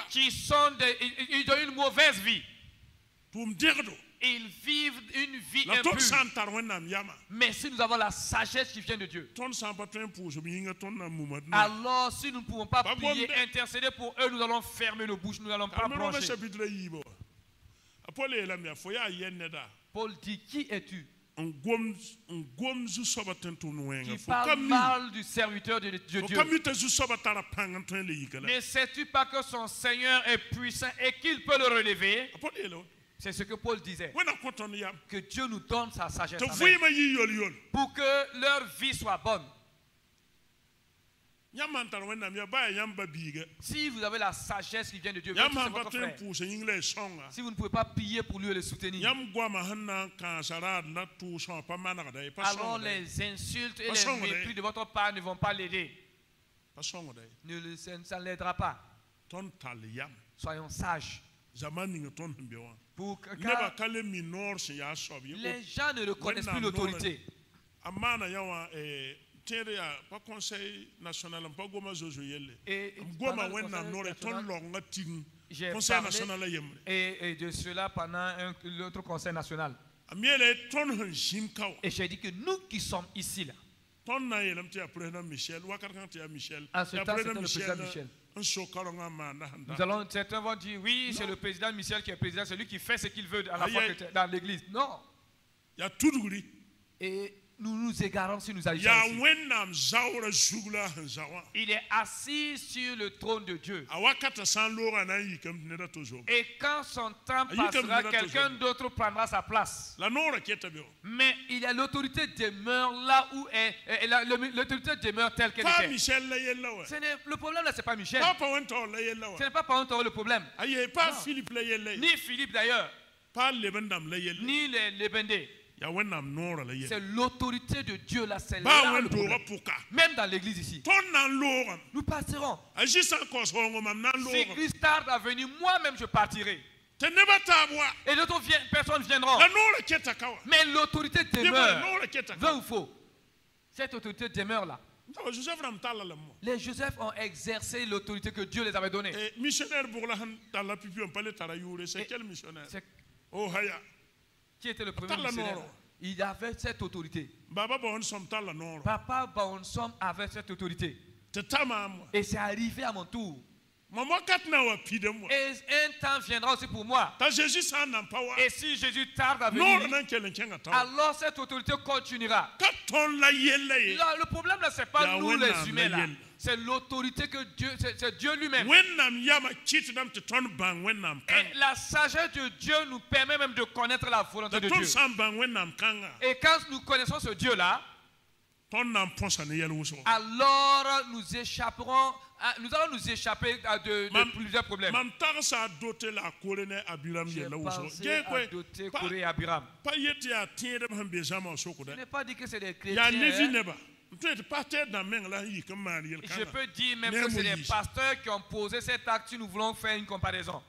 qui ils ont une mauvaise vie. Ils vivent une vie impure. Mais si nous avons la sagesse qui vient de Dieu, alors si nous ne pouvons pas prier, intercéder pour eux, nous allons fermer nos bouches, nous n'allons pas brancher. Paul dit, qui es-tu qui parle mal du serviteur de Dieu? Ne sais-tu pas que son Seigneur est puissant et qu'il peut le relever? C'est ce que Paul disait. Que Dieu nous donne sa sagesse. Amen. Pour que leur vie soit bonne. Si vous avez la sagesse qui vient de Dieu, votre frère, si vous ne pouvez pas prier pour lui et le soutenir, alors les insultes et les mépris de votre part ne vont pas l'aider. Ça ne l'aidera pas. Soyons sages. Pour que les gens ne reconnaissent plus l'autorité. Pas conseil national, pas goma zozo yelle. Et de cela pendant l'autre conseil national. Et j'ai dit que nous qui sommes ici là. En ce temps, c'était le président Michel. Certains vont dire oui, c'est le président Michel qui est président, c'est lui qui fait ce qu'il veut à la fois dans l'église. Non. Et nous nous égarons si nous agissons ici. Il est assis sur le trône de Dieu. Et quand son temps passera, quelqu'un d'autre prendra sa place. Mais l'autorité demeure là où est. L'autorité demeure telle qu'elle était. Le problème là, ce n'est pas Michel. Ce n'est pas Paonto le problème. Ni Philippe d'ailleurs. Ni les Lebendé. C'est l'autorité de Dieu là, c'est là le problème. Même dans l'église ici. Nous passerons. Si Christ tarde à venir, moi-même je partirai. Et d'autres personnes viendront. Mais l'autorité demeure. Vrai ou faux? Cette autorité demeure là. Les Joseph ont exercé l'autorité que Dieu les avait donnée. C'est quel missionnaire? Qui était le premier missionnaire? Il avait cette autorité. Papa Baonsom avait cette autorité. Et c'est arrivé à mon tour. Et un temps viendra aussi pour moi. Et si Jésus tarde à venir, alors cette autorité continuera. Là, le problème là, ce n'est pas nous les humains là. C'est l'autorité que Dieu, c'est Dieu lui-même. Et la sagesse de Dieu nous permet même de connaître la volonté de Dieu. Et quand nous connaissons ce Dieu-là, alors nous échapperons, nous allons nous échapper de plusieurs problèmes. J'ai pensé à doter Corée et Abiram. Je n'ai pas dit que c'est des chrétiens. Je peux dire même que c'est des pasteurs qui ont posé cet acte si nous voulons faire une comparaison.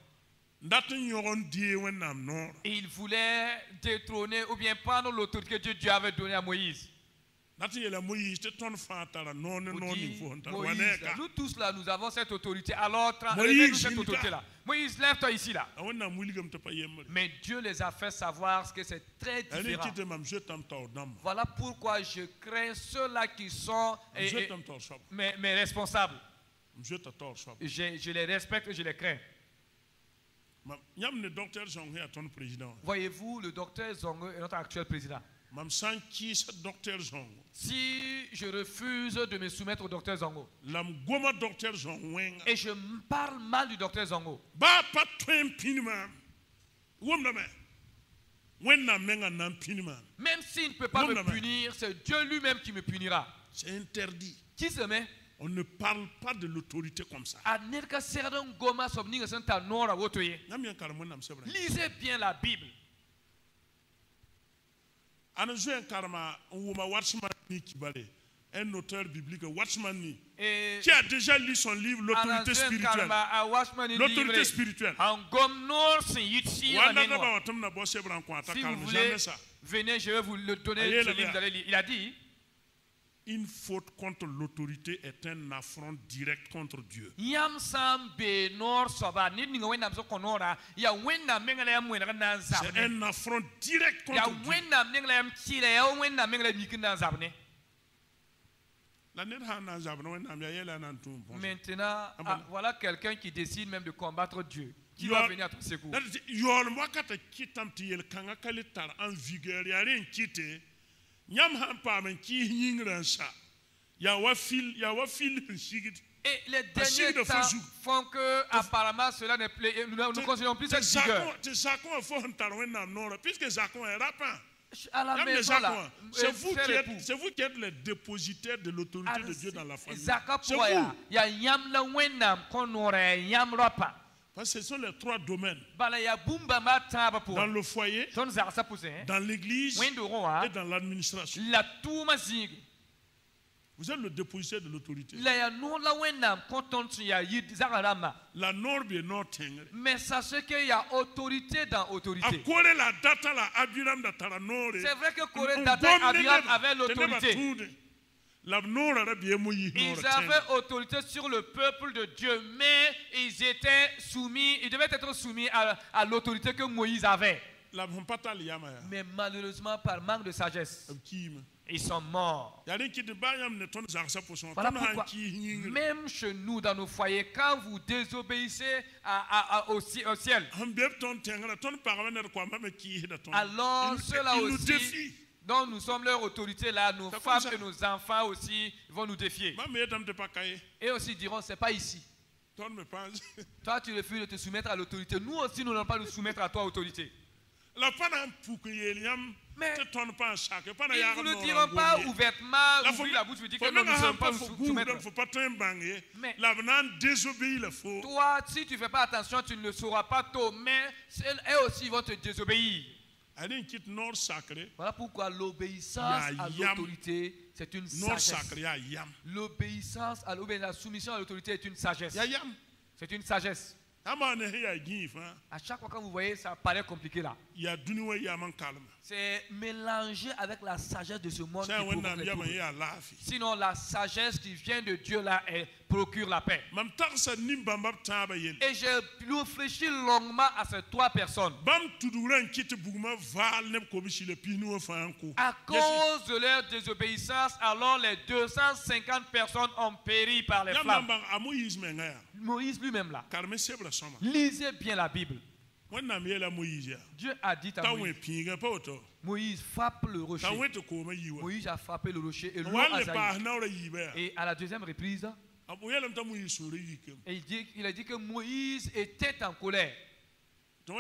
Et ils voulaient détrôner ou bien prendre l'autorité que Dieu avait donnée à Moïse. Moïse, nous tous là, nous avons cette autorité. Alors, relevez-nous cette autorité-là. Moïse, lève-toi ici là. Mais Dieu les a fait savoir que c'est très différent. Voilà pourquoi je crains ceux-là qui sont mes responsables. Je les respecte et je les crains. Voyez-vous, le docteur Zongo est notre actuel président. Si je refuse de me soumettre au docteur Zongo et je parle mal du docteur Zongo, même s'il ne peut pas me punir, c'est Dieu lui-même qui me punira. C'est interdit. Qui se met? On ne parle pas de l'autorité comme ça. Lisez bien la Bible. Un auteur biblique, Watchman, qui a déjà lu son livre L'autorité spirituelle. L'autorité spirituelle. Si vous voulez, venez, je vais vous le donner. Ce livre. Il a dit: une faute contre l'autorité est un affront direct contre Dieu. C'est un affront direct contre Dieu. Maintenant, voilà quelqu'un qui décide même de combattre Dieu. Qui va venir à ton secours? Et les derniers temps font que apparemment cela ne plaît. Nous ne considérons plus cette vigueur. À la maison là, c'est vous qui êtes les dépositaires de l'autorité de Dieu dans la famille. C'est vous. Parce que ce sont les trois domaines. Dans le foyer, dans l'église et dans l'administration. Vous êtes le dépositaire de l'autorité. Mais sachez qu'il y a autorité dans autorité. C'est vrai que Corée, Dathan, Abiram avaient l'autorité. Ils avaient autorité sur le peuple de Dieu, mais ils devaient être soumis à l'autorité que Moïse avait. Mais malheureusement, par manque de sagesse, ils sont morts. Voilà pourquoi, même chez nous, dans nos foyers, quand vous désobéissez au ciel, alors ceux-là aussi, dont nous sommes leur autorité là, nos femmes et nos enfants aussi vont nous défier. Et aussi diront, c'est pas ici. Toi, tu refuses de te soumettre à l'autorité. Nous aussi, nous n'allons pas nous soumettre à toi, autorité. Mais ils ne vous le diront pas ouvertement, ouvrir la bouche, vous dire que nous ne sommes pas nous soumettre. Mais toi, si tu ne fais pas attention, tu ne le sauras pas tôt, mais eux aussi vont te désobéir. Voilà pourquoi l'obéissance à l'autorité, c'est une sagesse. L'obéissance à la soumission à l'autorité est une sagesse. C'est une sagesse. À chaque fois que vous voyez, ça paraît compliqué là. C'est mélangé avec la sagesse de ce monde qui provoque les troubles. Sinon, la sagesse qui vient de Dieu là procure la paix. Et j'ai réfléchi longuement à ces trois personnes. À cause de leur désobéissance, alors les 250 personnes ont péri par les flammes. Moïse lui-même là. Lisez bien la Bible. Dieu a dit à Moïse, Moïse frappe le rocher. Moïse a frappé le rocher et l'eau a jailli. Et à la deuxième reprise, il a dit que Moïse était en colère. Dieu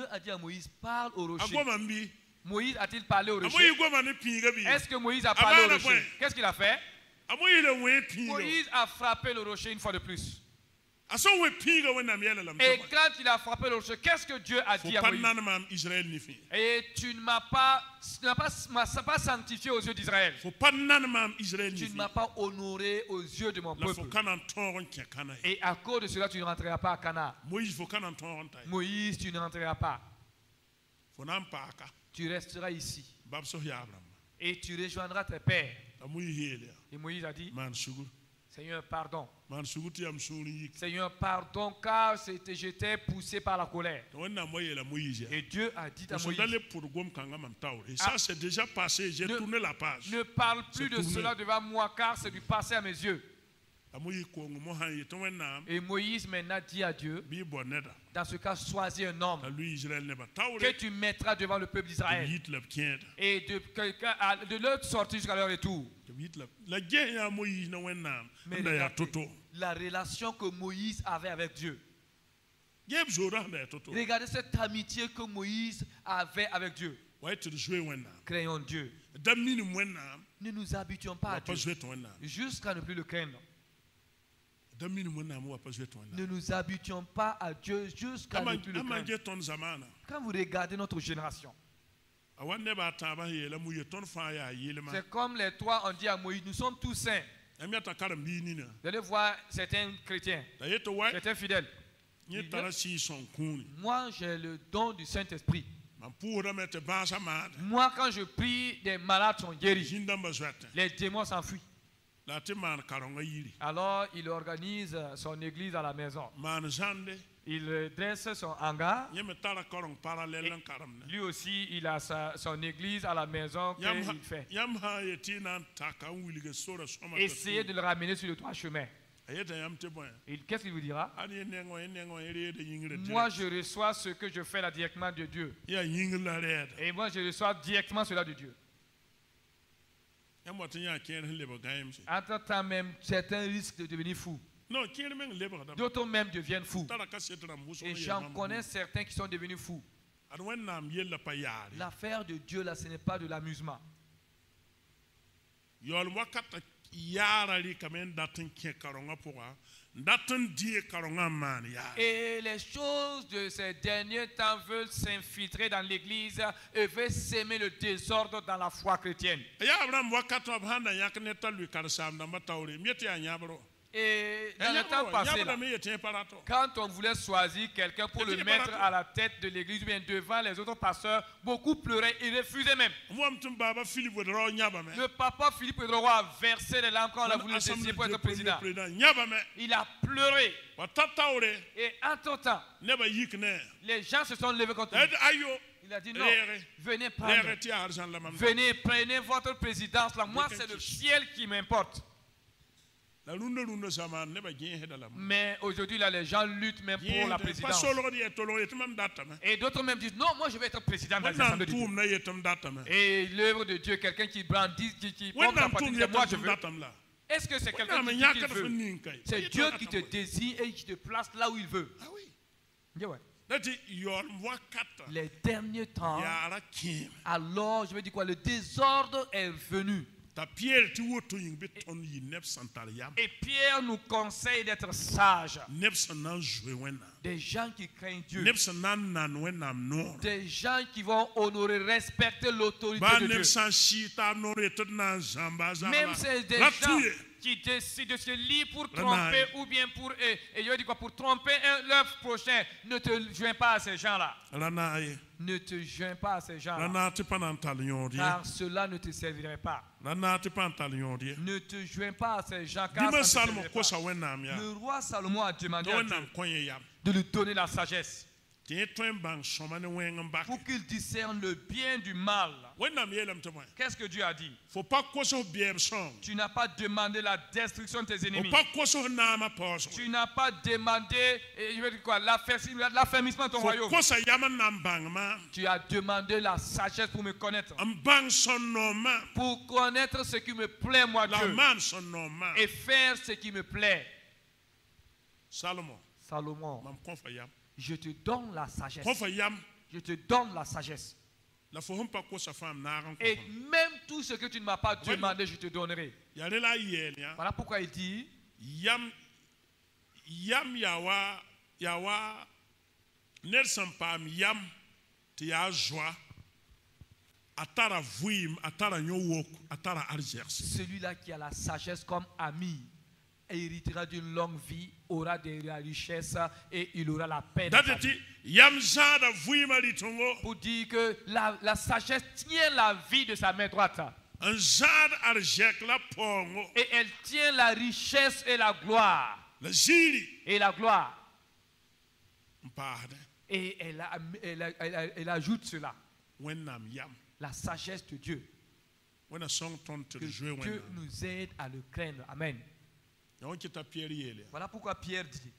a dit à Moïse, parle au rocher. Moïse a-t-il parlé au rocher? Est-ce que Moïse a parlé au rocher? Qu'est-ce qu'il a fait? Moïse a frappé le rocher une fois de plus. Et quand il a frappé le rocher, qu'est-ce que Dieu a dit à Moïse? Et tu ne m'as pas sanctifié aux yeux d'Israël. Tu ne m'as pas honoré aux yeux de mon peuple. Et à cause de cela, tu ne rentreras pas à Canaan. Moïse, tu ne rentreras pas. Tu resteras ici. Et tu rejoindras tes pères. Et Moïse a dit, Seigneur, pardon. Seigneur, pardon, car j'étais poussé par la colère. Et Dieu a dit à Moïse, ça c'est déjà passé, j'ai tourné la page. Ne parle plus de cela devant moi, car c'est du passé à mes yeux. Et Moïse maintenant dit à Dieu, dans ce cas, choisis un homme que tu mettras devant le peuple d'Israël et de leur sortir jusqu'à leur retour. Mais regardez, la relation que Moïse avait avec Dieu. Regardez cette amitié que Moïse avait avec Dieu. Craignons Dieu. Ne nous habituons pas à Dieu jusqu'à ne plus le craindre. Ne nous habituons pas à Dieu jusqu'à ne plus le craindre. Quand vous regardez notre génération, c'est comme les trois ont dit à Moïse, nous sommes tous saints. Vous allez voir certains chrétiens, certains fidèles. Moi, j'ai le don du Saint-Esprit. Moi, quand je prie, des malades sont guéris. Les démons s'enfuient. Alors, il organise son église à la maison. Il dresse son hangar. Lui aussi, il a son église à la maison qu'il fait. Essayez de le ramener sur le droit chemin. Qu'est-ce qu'il vous dira? Moi, je reçois ce que je fais là directement de Dieu. Et moi, je reçois directement cela de Dieu. Entre-temps même, certains risquent de devenir fous. D'autres même deviennent fous. Et j'en connais certains qui sont devenus fous. L'affaire de Dieu, là, ce n'est pas de l'amusement. Et les choses de ces derniers temps veulent s'infiltrer dans l'église et veulent s'aimer le désordre dans la foi chrétienne. Et dans le temps passé, là, quand on voulait choisir quelqu'un pour le mettre à la tête de l'église ou bien devant les autres pasteurs, beaucoup pleuraient et refusaient même. Le papa Philippe le roi a versé les larmes quand on a voulu le désigner pour être président. Il a pleuré. Et entre-temps, les gens se sont levés contre lui. Il a dit non, venez prendre. Venez, prenez votre présidence là. Moi, c'est le ciel qui m'importe. Mais aujourd'hui, là, les gens luttent même pour la présidence. Et d'autres même disent, non, moi je vais être président de l'Assemblée de Dieu. Et l'œuvre de Dieu, quelqu'un qui brandit, qui porte la patrie, moi je veux. Est-ce que c'est quelqu'un qui dit qu'il veut? C'est Dieu qui te désigne et qui te place là où il veut. Ah oui. Ouais. Les derniers temps, alors je veux dire quoi, le désordre est venu. Et Pierre nous conseille d'être sages. Des gens qui craignent Dieu. Des gens qui vont honorer, respecter l'autorité de Dieu. Même c'est des gens qui décident de se lier pour tromper ou bien pour, pour tromper leur prochain. Ne te joins pas à ces gens-là. Ne te joins pas à ces gens-là. Car cela ne te servirait pas. Ne te joins pas à ces gens, car ça ne te servirait pas. Le roi Salomon a demandé à Dieu de lui donner la sagesse pour qu'il discerne le bien du mal. Qu'est-ce que Dieu a dit? Tu n'as pas demandé la destruction de tes ennemis. Tu n'as pas demandé l'affermissement de ton royaume. Tu as demandé la sagesse pour me connaître. Pour connaître ce qui me plaît, moi Dieu. Et faire ce qui me plaît. Salomon. Je te donne la sagesse. Je te donne la sagesse. Et même tout ce que tu ne m'as pas demandé, je te donnerai. Voilà pourquoi il dit Yam yawa Nelson Pam Yam Tia joie Atara Vuim, Atara Nyowok, Atara Algers. Celui-là qui a la sagesse comme ami héritera d'une longue vie, aura de la richesse et il aura la paix. Pour dire que la sagesse tient la vie de sa main droite. Et elle tient la richesse et la gloire. Et la gloire. Et elle ajoute cela. La sagesse de Dieu. Que Dieu nous aide à le craindre. Amen. Voilà pourquoi Pierre dit,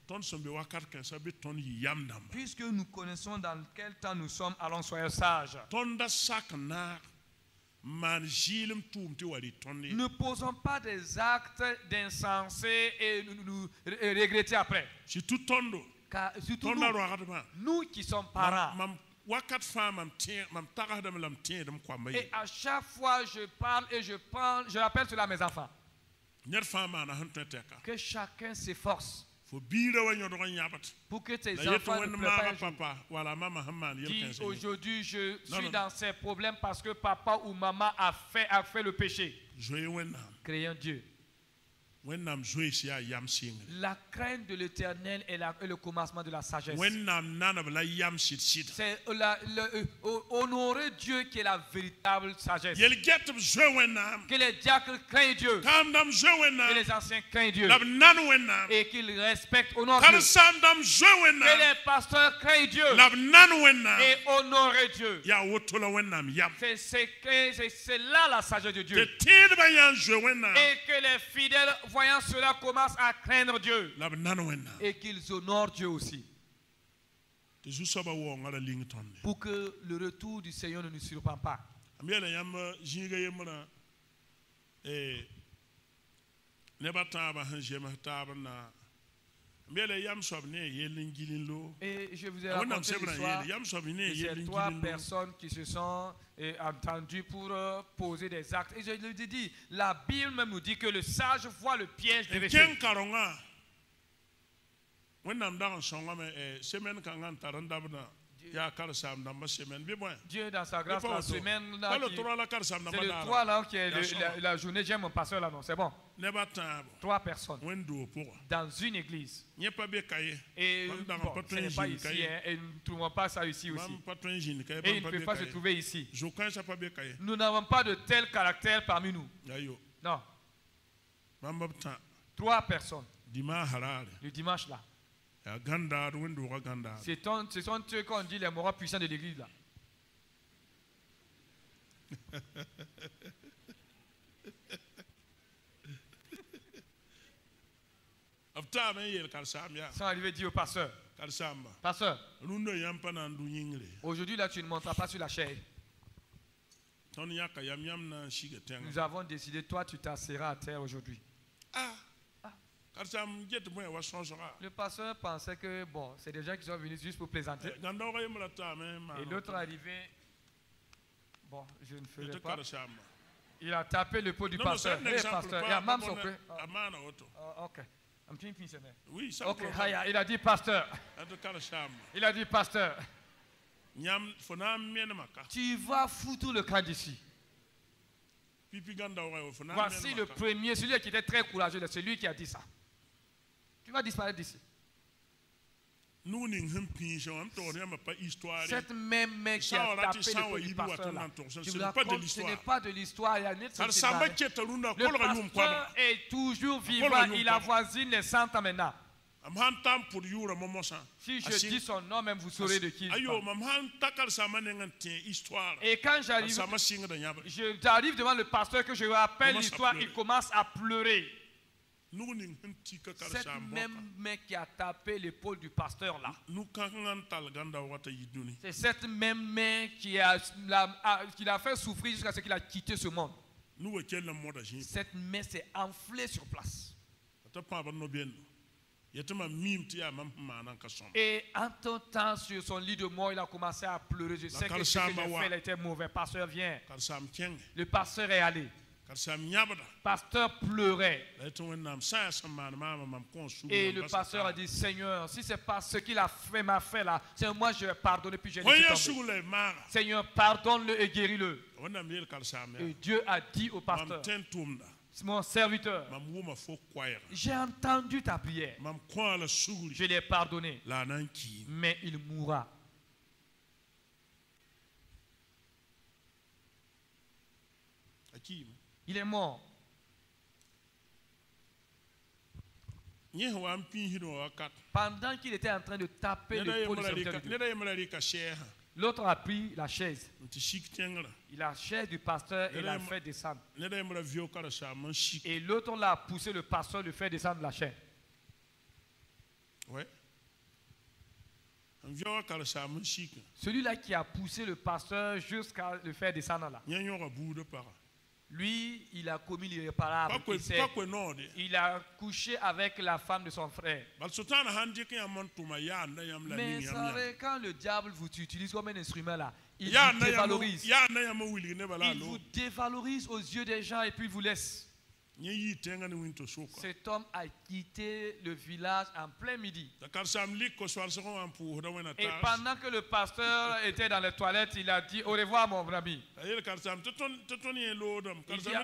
puisque nous connaissons dans quel temps nous sommes, allons soyons sages. Ne posons pas des actes d'insensés et nous regretter après. Car surtout nous qui sommes parents. Et à chaque fois je parle et je rappelle cela à mes enfants. Que chacun s'efforce pour que tes enfants ne pleurent pas. Dis aujourd'hui je suis dans ces problèmes parce que papa ou maman a fait le péché. Créons Dieu. La crainte de l'Éternel est le commencement de la sagesse. C'est honorer Dieu qui est la véritable sagesse. Que les diacres craignent Dieu. Que les anciens craignent Dieu. Et qu'ils respectent, honorent Dieu. Que les pasteurs craignent Dieu. Et honorent Dieu. C'est là la sagesse de Dieu. Et que les fidèles voyant cela commencent à craindre Dieu et qu'ils honorent Dieu aussi pour que le retour du Seigneur ne nous surprenne pas. Et je vous ai raconté l'histoire de ces 3 personnes qui se sont entendues pour poser des actes. Et je lui ai dit, la Bible même nous dit que le sage voit le piège des péchés. Dieu dans sa grâce la semaine là, c'est le 3 là qui est la journée. J'aime mon pasteur là, non, c'est bon. 3 personnes dans une église. Et bon, ce n'est pas ici, hein, et nous ne trouvons pas ça ici aussi. Et il ne peut pas se trouver ici. Nous n'avons pas de tel caractère parmi nous. Non. 3 personnes. Le dimanche là. Ce sont ceux qu'on dit les moraux puissants de l'église là. Sans arriver dire au pasteur, pasteur, aujourd'hui là tu ne monteras pas sur la chaise. Nous avons décidé, toi tu t'asseras à terre aujourd'hui. Le pasteur pensait que bon, c'est des gens qui sont venus juste pour plaisanter. Et l'autre arrivé, bon, je ne ferai pas. Il a tapé le pot du pasteur. Hey, pasteur, il y a même son peu. Ok. Oui, ok, il a dit pasteur. Il a dit pasteur. Tu vas foutre le camp d'ici. Voici le premier, celui qui était très courageux, c'est celui qui a dit ça. Tu vas disparaître d'ici. Cette même mec qui a tapé le pot du pasteur là, tu me racontes, ce n'est pas de l'histoire. Le pasteur est toujours vivant, il avoisine les 100 ans maintenant. Si je dis son nom, même vous saurez de qui il parle. Et quand j'arrive devant le pasteur, que je rappelle l'histoire, il commence à pleurer. Cette même mec qui a tapé l'épaule du pasteur là, c'est cette même main qui l'a fait souffrir jusqu'à ce qu'il a quitté ce monde. Cette main s'est enflée sur place. Et en tout temps, sur son lit de mort, il a commencé à pleurer. Je sais que ce que j'ai fait, il était mauvais. Pasteur, viens. Le pasteur est allé. Le pasteur pleurait. Et le pasteur a dit, Seigneur, si ce n'est pas ce qu'il a fait, m'a fait là, Seigneur, moi je vais pardonner, puis j'ai laissé tomber. Seigneur, pardonne-le et guéris-le. Et Dieu a dit au pasteur, mon serviteur, j'ai entendu ta prière. Je l'ai pardonné. Mais il mourra. Il est mort. Pendant qu'il était en train de taper l'épaule du serviteur de Dieu, l'autre a pris la chaise. La chaise du pasteur et l'a fait descendre. Et l'autre l'a poussé le pasteur de faire descendre la chaise. Celui-là qui a poussé le pasteur jusqu'à le faire descendre là. Lui, il a commis l'irréparable. Il a couché avec la femme de son frère. Mais vous savez, quand le diable vous utilise comme un instrument là, il vous dévalorise. Il vous dévalorise aux yeux des gens et puis il vous laisse. Cet homme a quitté le village en plein midi. Et pendant que le pasteur était dans les toilettes, il a dit au revoir mon ami. Il dit,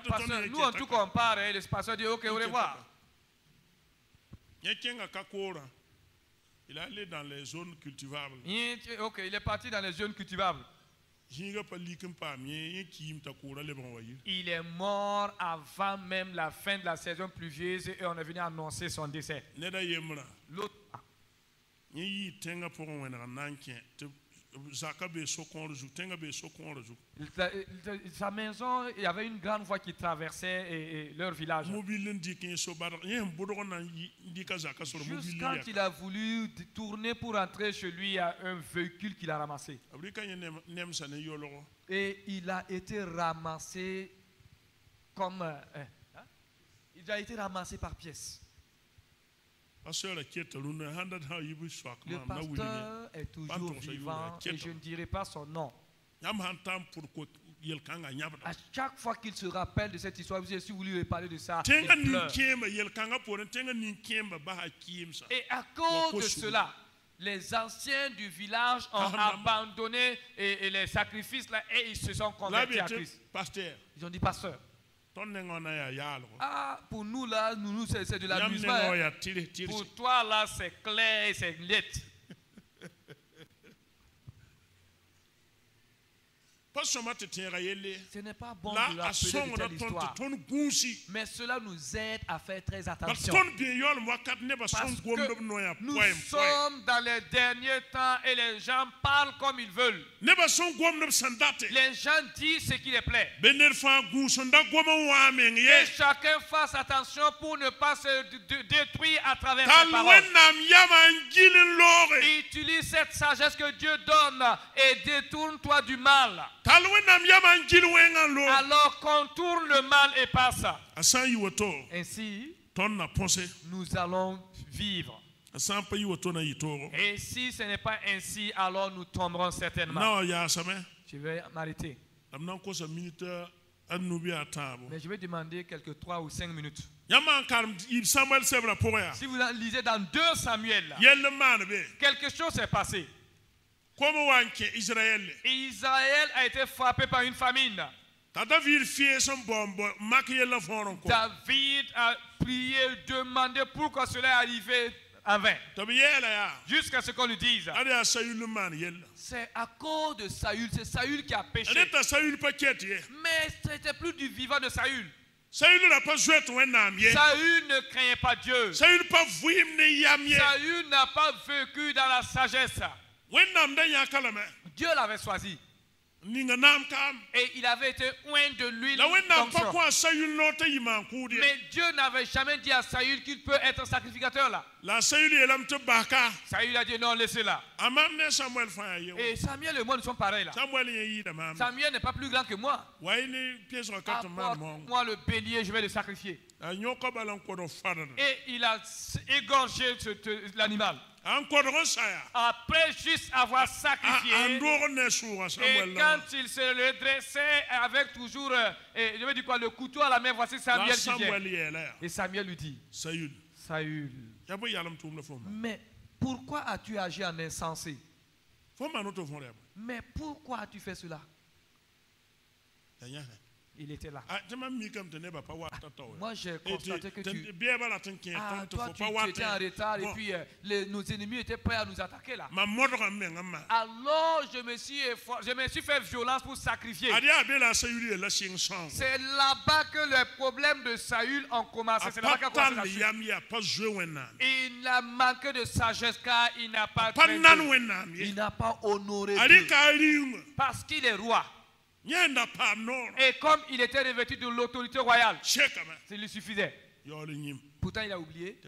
pasteur, nous on tout compare. Et le pasteur dit ok, au revoir. Il est allé dans les zones cultivables. Ok, il est parti dans les zones cultivables. Il est mort avant même la fin de la saison pluvieuse et on est venu annoncer son décès. L'autre. Sa maison, il y avait une grande voie qui traversait leur village. Juste quand il a voulu tourner pour entrer chez lui, il y a un véhicule qu'il a ramassé. Et il a été ramassé comme... il a été ramassé par pièces. Le pasteur est toujours vivant et je ne dirai pas son nom. À chaque fois qu'il se rappelle de cette histoire, si vous lui parler de ça, il pleure. Et à cause de cela, les anciens du village ont abandonné les sacrifices là, et ils se sont convertis à Christ. Ils ont dit, pasteur, pour nous là, c'est de l'amusement. Pour toi là, c'est clair et c'est net. Ce n'est pas bon de rappeler de telle histoire. Mais cela nous aide à faire très attention. Parce que nous sommes dans les derniers temps et les gens parlent comme ils veulent. Les gens disent ce qui les plaît. Et chacun fasse attention pour ne pas se détruire à travers ses paroles. Utilise cette sagesse que Dieu donne et détourne-toi du mal. Alors contourne le mal et passe. Ainsi, nous allons vivre. Et si ce n'est pas ainsi, alors nous tomberons certainement. Je vais m'arrêter. Mais je vais demander quelques 3 ou 5 minutes. Si vous lisez dans 2 Samuel, quelque chose s'est passé. Israël a été frappé par une famine. David a prié, demandé pourquoi cela est arrivé en vain. Jusqu'à ce qu'on lui dise. C'est à cause de Saül. C'est Saül qui a péché. Mais ce n'était plus du vivant de Saül. Saül ne craignait pas Dieu. Saül n'a pas vécu dans la sagesse. Dieu l'avait choisi. Et il avait été oint de l'huile d'onction. Mais Dieu n'avait jamais dit à Saül qu'il peut être sacrificateur là. Saül a dit non, laissez-la. Et Samuel et moi nous sommes pareils là. Samuel n'est pas plus grand que moi. Moi le bélier, je vais le sacrifier. Et il a égorgé l'animal. Après juste avoir sacrifié, et quand il se redressait avec toujours je veux dire quoi, le couteau à la main, voici Samuel qui vient. Et Samuel lui dit, Saül, mais pourquoi as-tu agi en insensé? Mais pourquoi as-tu fait cela? Il était là. Moi, j'ai constaté que tu étais en retard et puis nos ennemis étaient prêts à nous attaquer là. Alors, je me suis fait violence pour sacrifier. C'est là-bas que les problèmes de Saül ont commencé. C'est là-bas qu'il a commencé. Il a manqué de sagesse car il n'a pas il n'a pas honoré Dieu. Parce qu'il est roi. Et comme il était revêtu de l'autorité royale, ça lui suffisait. Pourtant, il a oublié.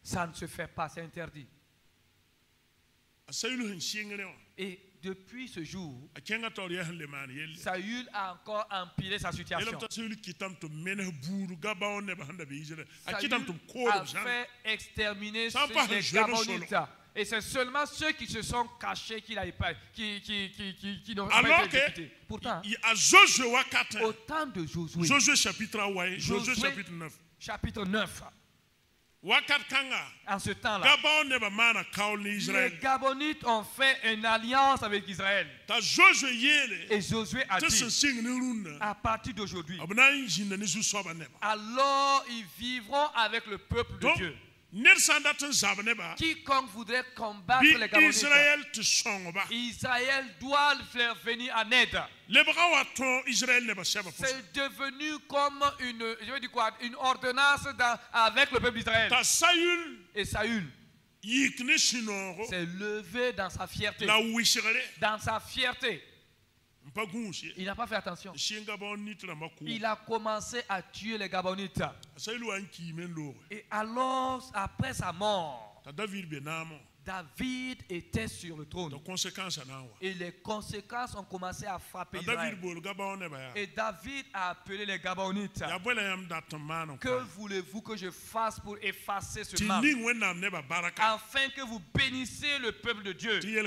Ça ne se fait pas, c'est interdit. Et depuis ce jour, Saül a encore empiré sa situation. Saül a fait exterminer les Gabonites. Et c'est seulement ceux qui se sont cachés qui n'ont pas été exécutés. Pourtant, au temps de Josué, Josué chapitre 9. Chapitre 9. En ce temps-là, les Gabonites ont fait une alliance avec Israël. Et Josué a dit, à partir d'aujourd'hui, alors ils vivront avec le peuple de Dieu. Quiconque voudrait combattre les Gabonites, Israël doit leur venir en aide. C'est devenu comme une ordonnance avec le peuple d'Israël. Et Saül s'est levé dans sa fierté. Dans sa fierté. Il n'a pas fait attention. Il a commencé à tuer les Gabonites. Et alors, après sa mort, David était sur le trône. Et les conséquences ont commencé à frapper Israël. Et David a appelé les Gabonites. Que voulez-vous que je fasse pour effacer ce mal? Afin que vous bénissiez le peuple de Dieu. Et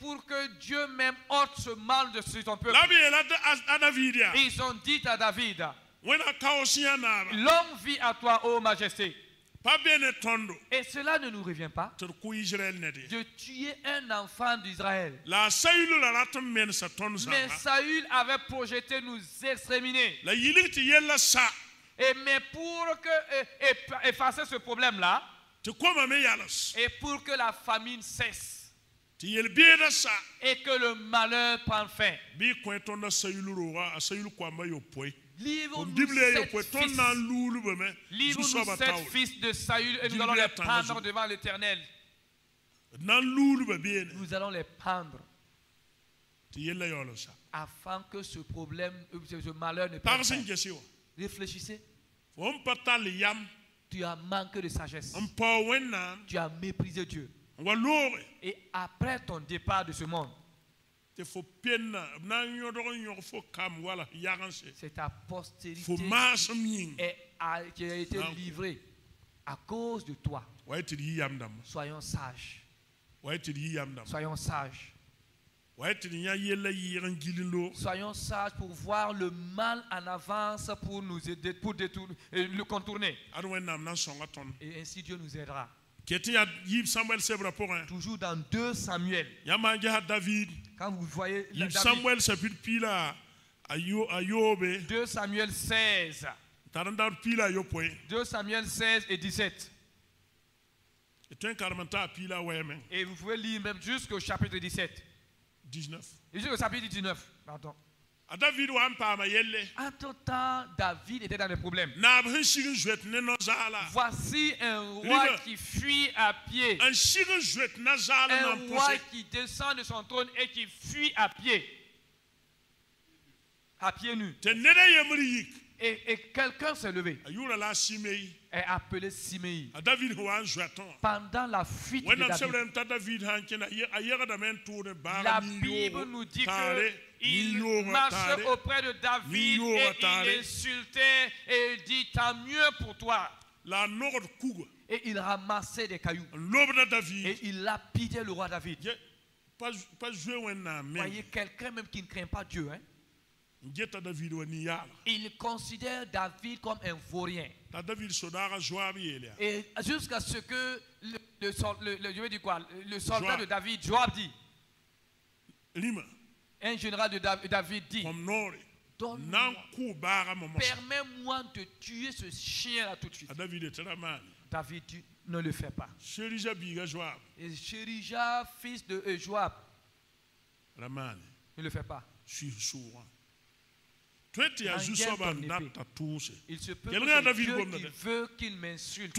pour que Dieu même ôte ce mal de sur ton peuple. Et ils ont dit à David, longue vie à toi, ô majesté. Et cela ne nous revient pas de tuer un enfant d'Israël. Mais Saül avait projeté nous exterminer. Et mais pour effacer ce problème-là, et pour que la famine cesse, et que le malheur prenne fin, livre-nous 7 fils de Saül et nous allons les prendre devant l'Éternel. Nous allons les prendre afin que ce problème, ce malheur ne prenne fin. Réfléchissez. Tu as manqué de sagesse. Tu as méprisé Dieu. Et après ton départ de ce monde, c'est ta postérité qui a été livrée à cause de toi. Soyons sages. Soyons sages. Soyons sages pour voir le mal en avance pour nous aider, pour le contourner. Et ainsi Dieu nous aidera. Toujours dans 2 Samuel. Quand vous voyez Samuel 2 Samuel 16. 2 Samuel 16 et 17. Et vous pouvez lire même jusqu'au chapitre 17. 19. Jusqu'au chapitre 19. Pardon. En tout temps, David était dans des problèmes. Voici un roi qui fuit à pied. Un roi qui descend de son trône et qui fuit à pied. à pieds nus. Et quelqu'un s'est levé et a appelé Simei. Pendant la fuite de David, la Bible nous dit qu'il marchait auprès de David et il insultait et il dit tant mieux pour toi. Et il ramassait des cailloux et il lapidait le roi David. Voyez, quelqu'un même qui ne craint pas Dieu, hein? Il considère David comme un vaurien. Et jusqu'à ce que le soldat de David, Joab, dit, un général de David dit, permets-moi de tuer ce chien-là tout de suite. David dit, ne le fais pas. Et Chérija, fils de Joab, ne le fais pas. Il se peut que c'est Dieu qui veut qu'il m'insulte.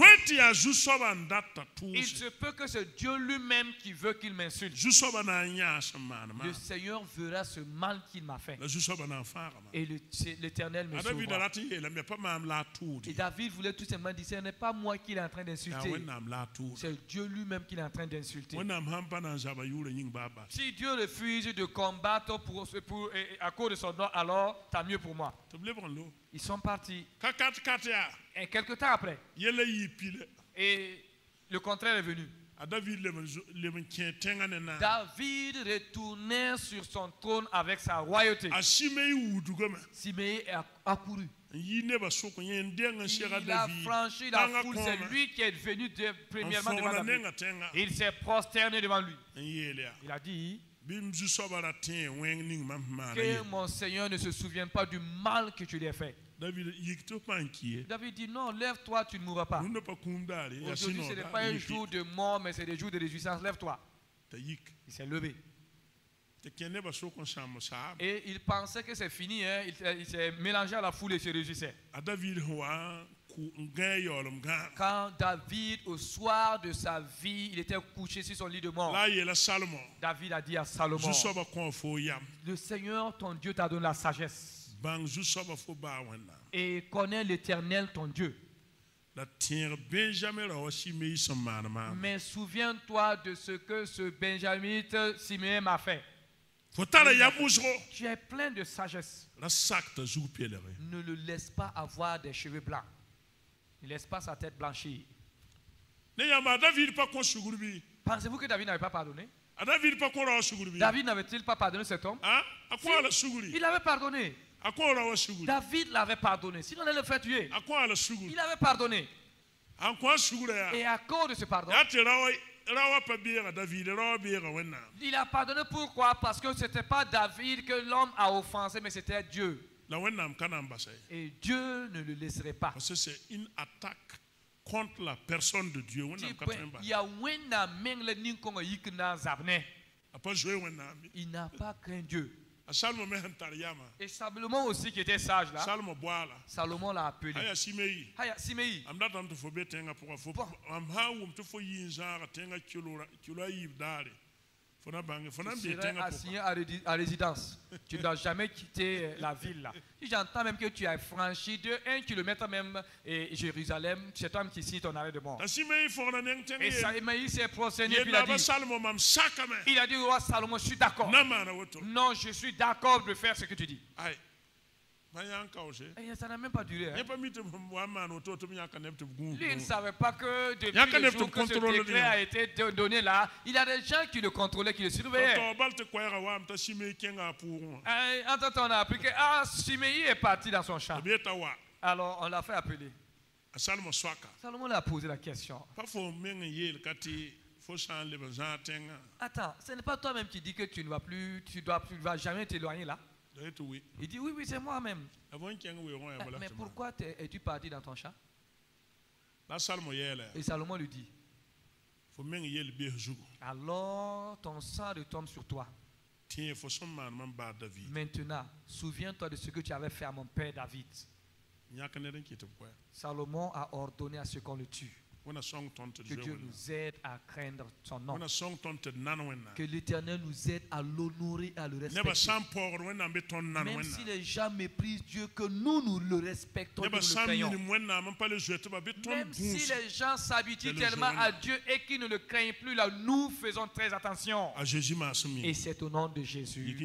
Il se peut que c'est Dieu lui-même qui veut qu'il m'insulte. Le Seigneur verra ce mal qu'il m'a fait. Et l'Éternel me sauvera. Et David voulait tout simplement dire, ce n'est pas moi qui est en train d'insulter. C'est Dieu lui-même qui est en train d'insulter. Si Dieu refuse de combattre à cause de son nom, alors tant mieux pour moi. Ils sont partis. Et quelque temps après, et le contraire est venu. David retournait sur son trône avec sa royauté. Simei a couru. Il a franchi la foule. C'est lui qui est venu premièrement devant David. Il s'est prosterné devant lui. Il a dit que mon Seigneur ne se souvienne pas du mal que tu lui as fait. David dit non, lève-toi, tu ne mourras pas. Aujourd'hui, ce n'est pas un jour de mort, mais c'est des jours de réjouissance. Lève-toi. Il s'est levé. Et il pensait que c'est fini. Hein. Il s'est mélangé à la foule et se réjouissait. Quand David, au soir de sa vie, il était couché sur son lit de mort, David a dit à Salomon, le Seigneur, ton Dieu, t'a donné la sagesse. Et connais l'Éternel, ton Dieu. Mais souviens-toi de ce que ce Benjamite Siméon m'a fait. Tu es plein de sagesse. Ne le laisse pas avoir des cheveux blancs. Ne laisse pas sa tête blanchir. Pensez-vous que David n'avait pas pardonné? David n'avait-il pas pardonné cet homme? Il avait pardonné. David l'avait pardonné. Sinon, il allait le faire tuer. Il avait pardonné. Et à cause de ce pardon, il a pardonné. Pourquoi? Parce que ce n'était pas David que l'homme a offensé, mais c'était Dieu. Et Dieu ne le laisserait pas. Parce que c'est une attaque contre la personne de Dieu. Il n'a pas craint Dieu. Et Salomon aussi qui était sage là, Salomon l'a appelé. Simei. Tu serais assigné à résidence. Tu ne dois jamais quitter la ville là. Si j'entends même que tu as franchi de 1 kilomètre même Jérusalem, c'est toi qui signe ton arrêt de mort. Et Simei s'est prosterné et il a dit au roi Salomon, je suis d'accord. Non, je suis d'accord de faire ce que tu dis. Et ça n'a même pas duré. Hein. Lui, il ne savait pas que depuis le jour que ce décret a été donné là, il y a des gens qui le contrôlaient, qui le surveillaient. Entre-temps, on a appris que Simei est parti dans son champ. Alors, on l'a fait appeler. Salomon a posé la question. Attends, ce n'est pas toi-même qui dis que tu ne vas plus, tu ne vas jamais t'éloigner là? Il dit oui, c'est moi-même. Mais pourquoi es-tu parti dans ton champ? Et Salomon lui dit, alors ton sang retombe sur toi. Maintenant, souviens-toi de ce que tu avais fait à mon père David. Salomon a ordonné à ce qu'on le tue. Que Dieu nous aide à craindre son nom. Que l'Éternel nous aide à l'honorer, à le respecter. Même si les gens méprisent Dieu, que nous le respectons et nous le craignons. Même si les gens s'habituent tellement à Dieu et qu'ils ne le craignent plus, là, nous faisons très attention. Et c'est au nom de Jésus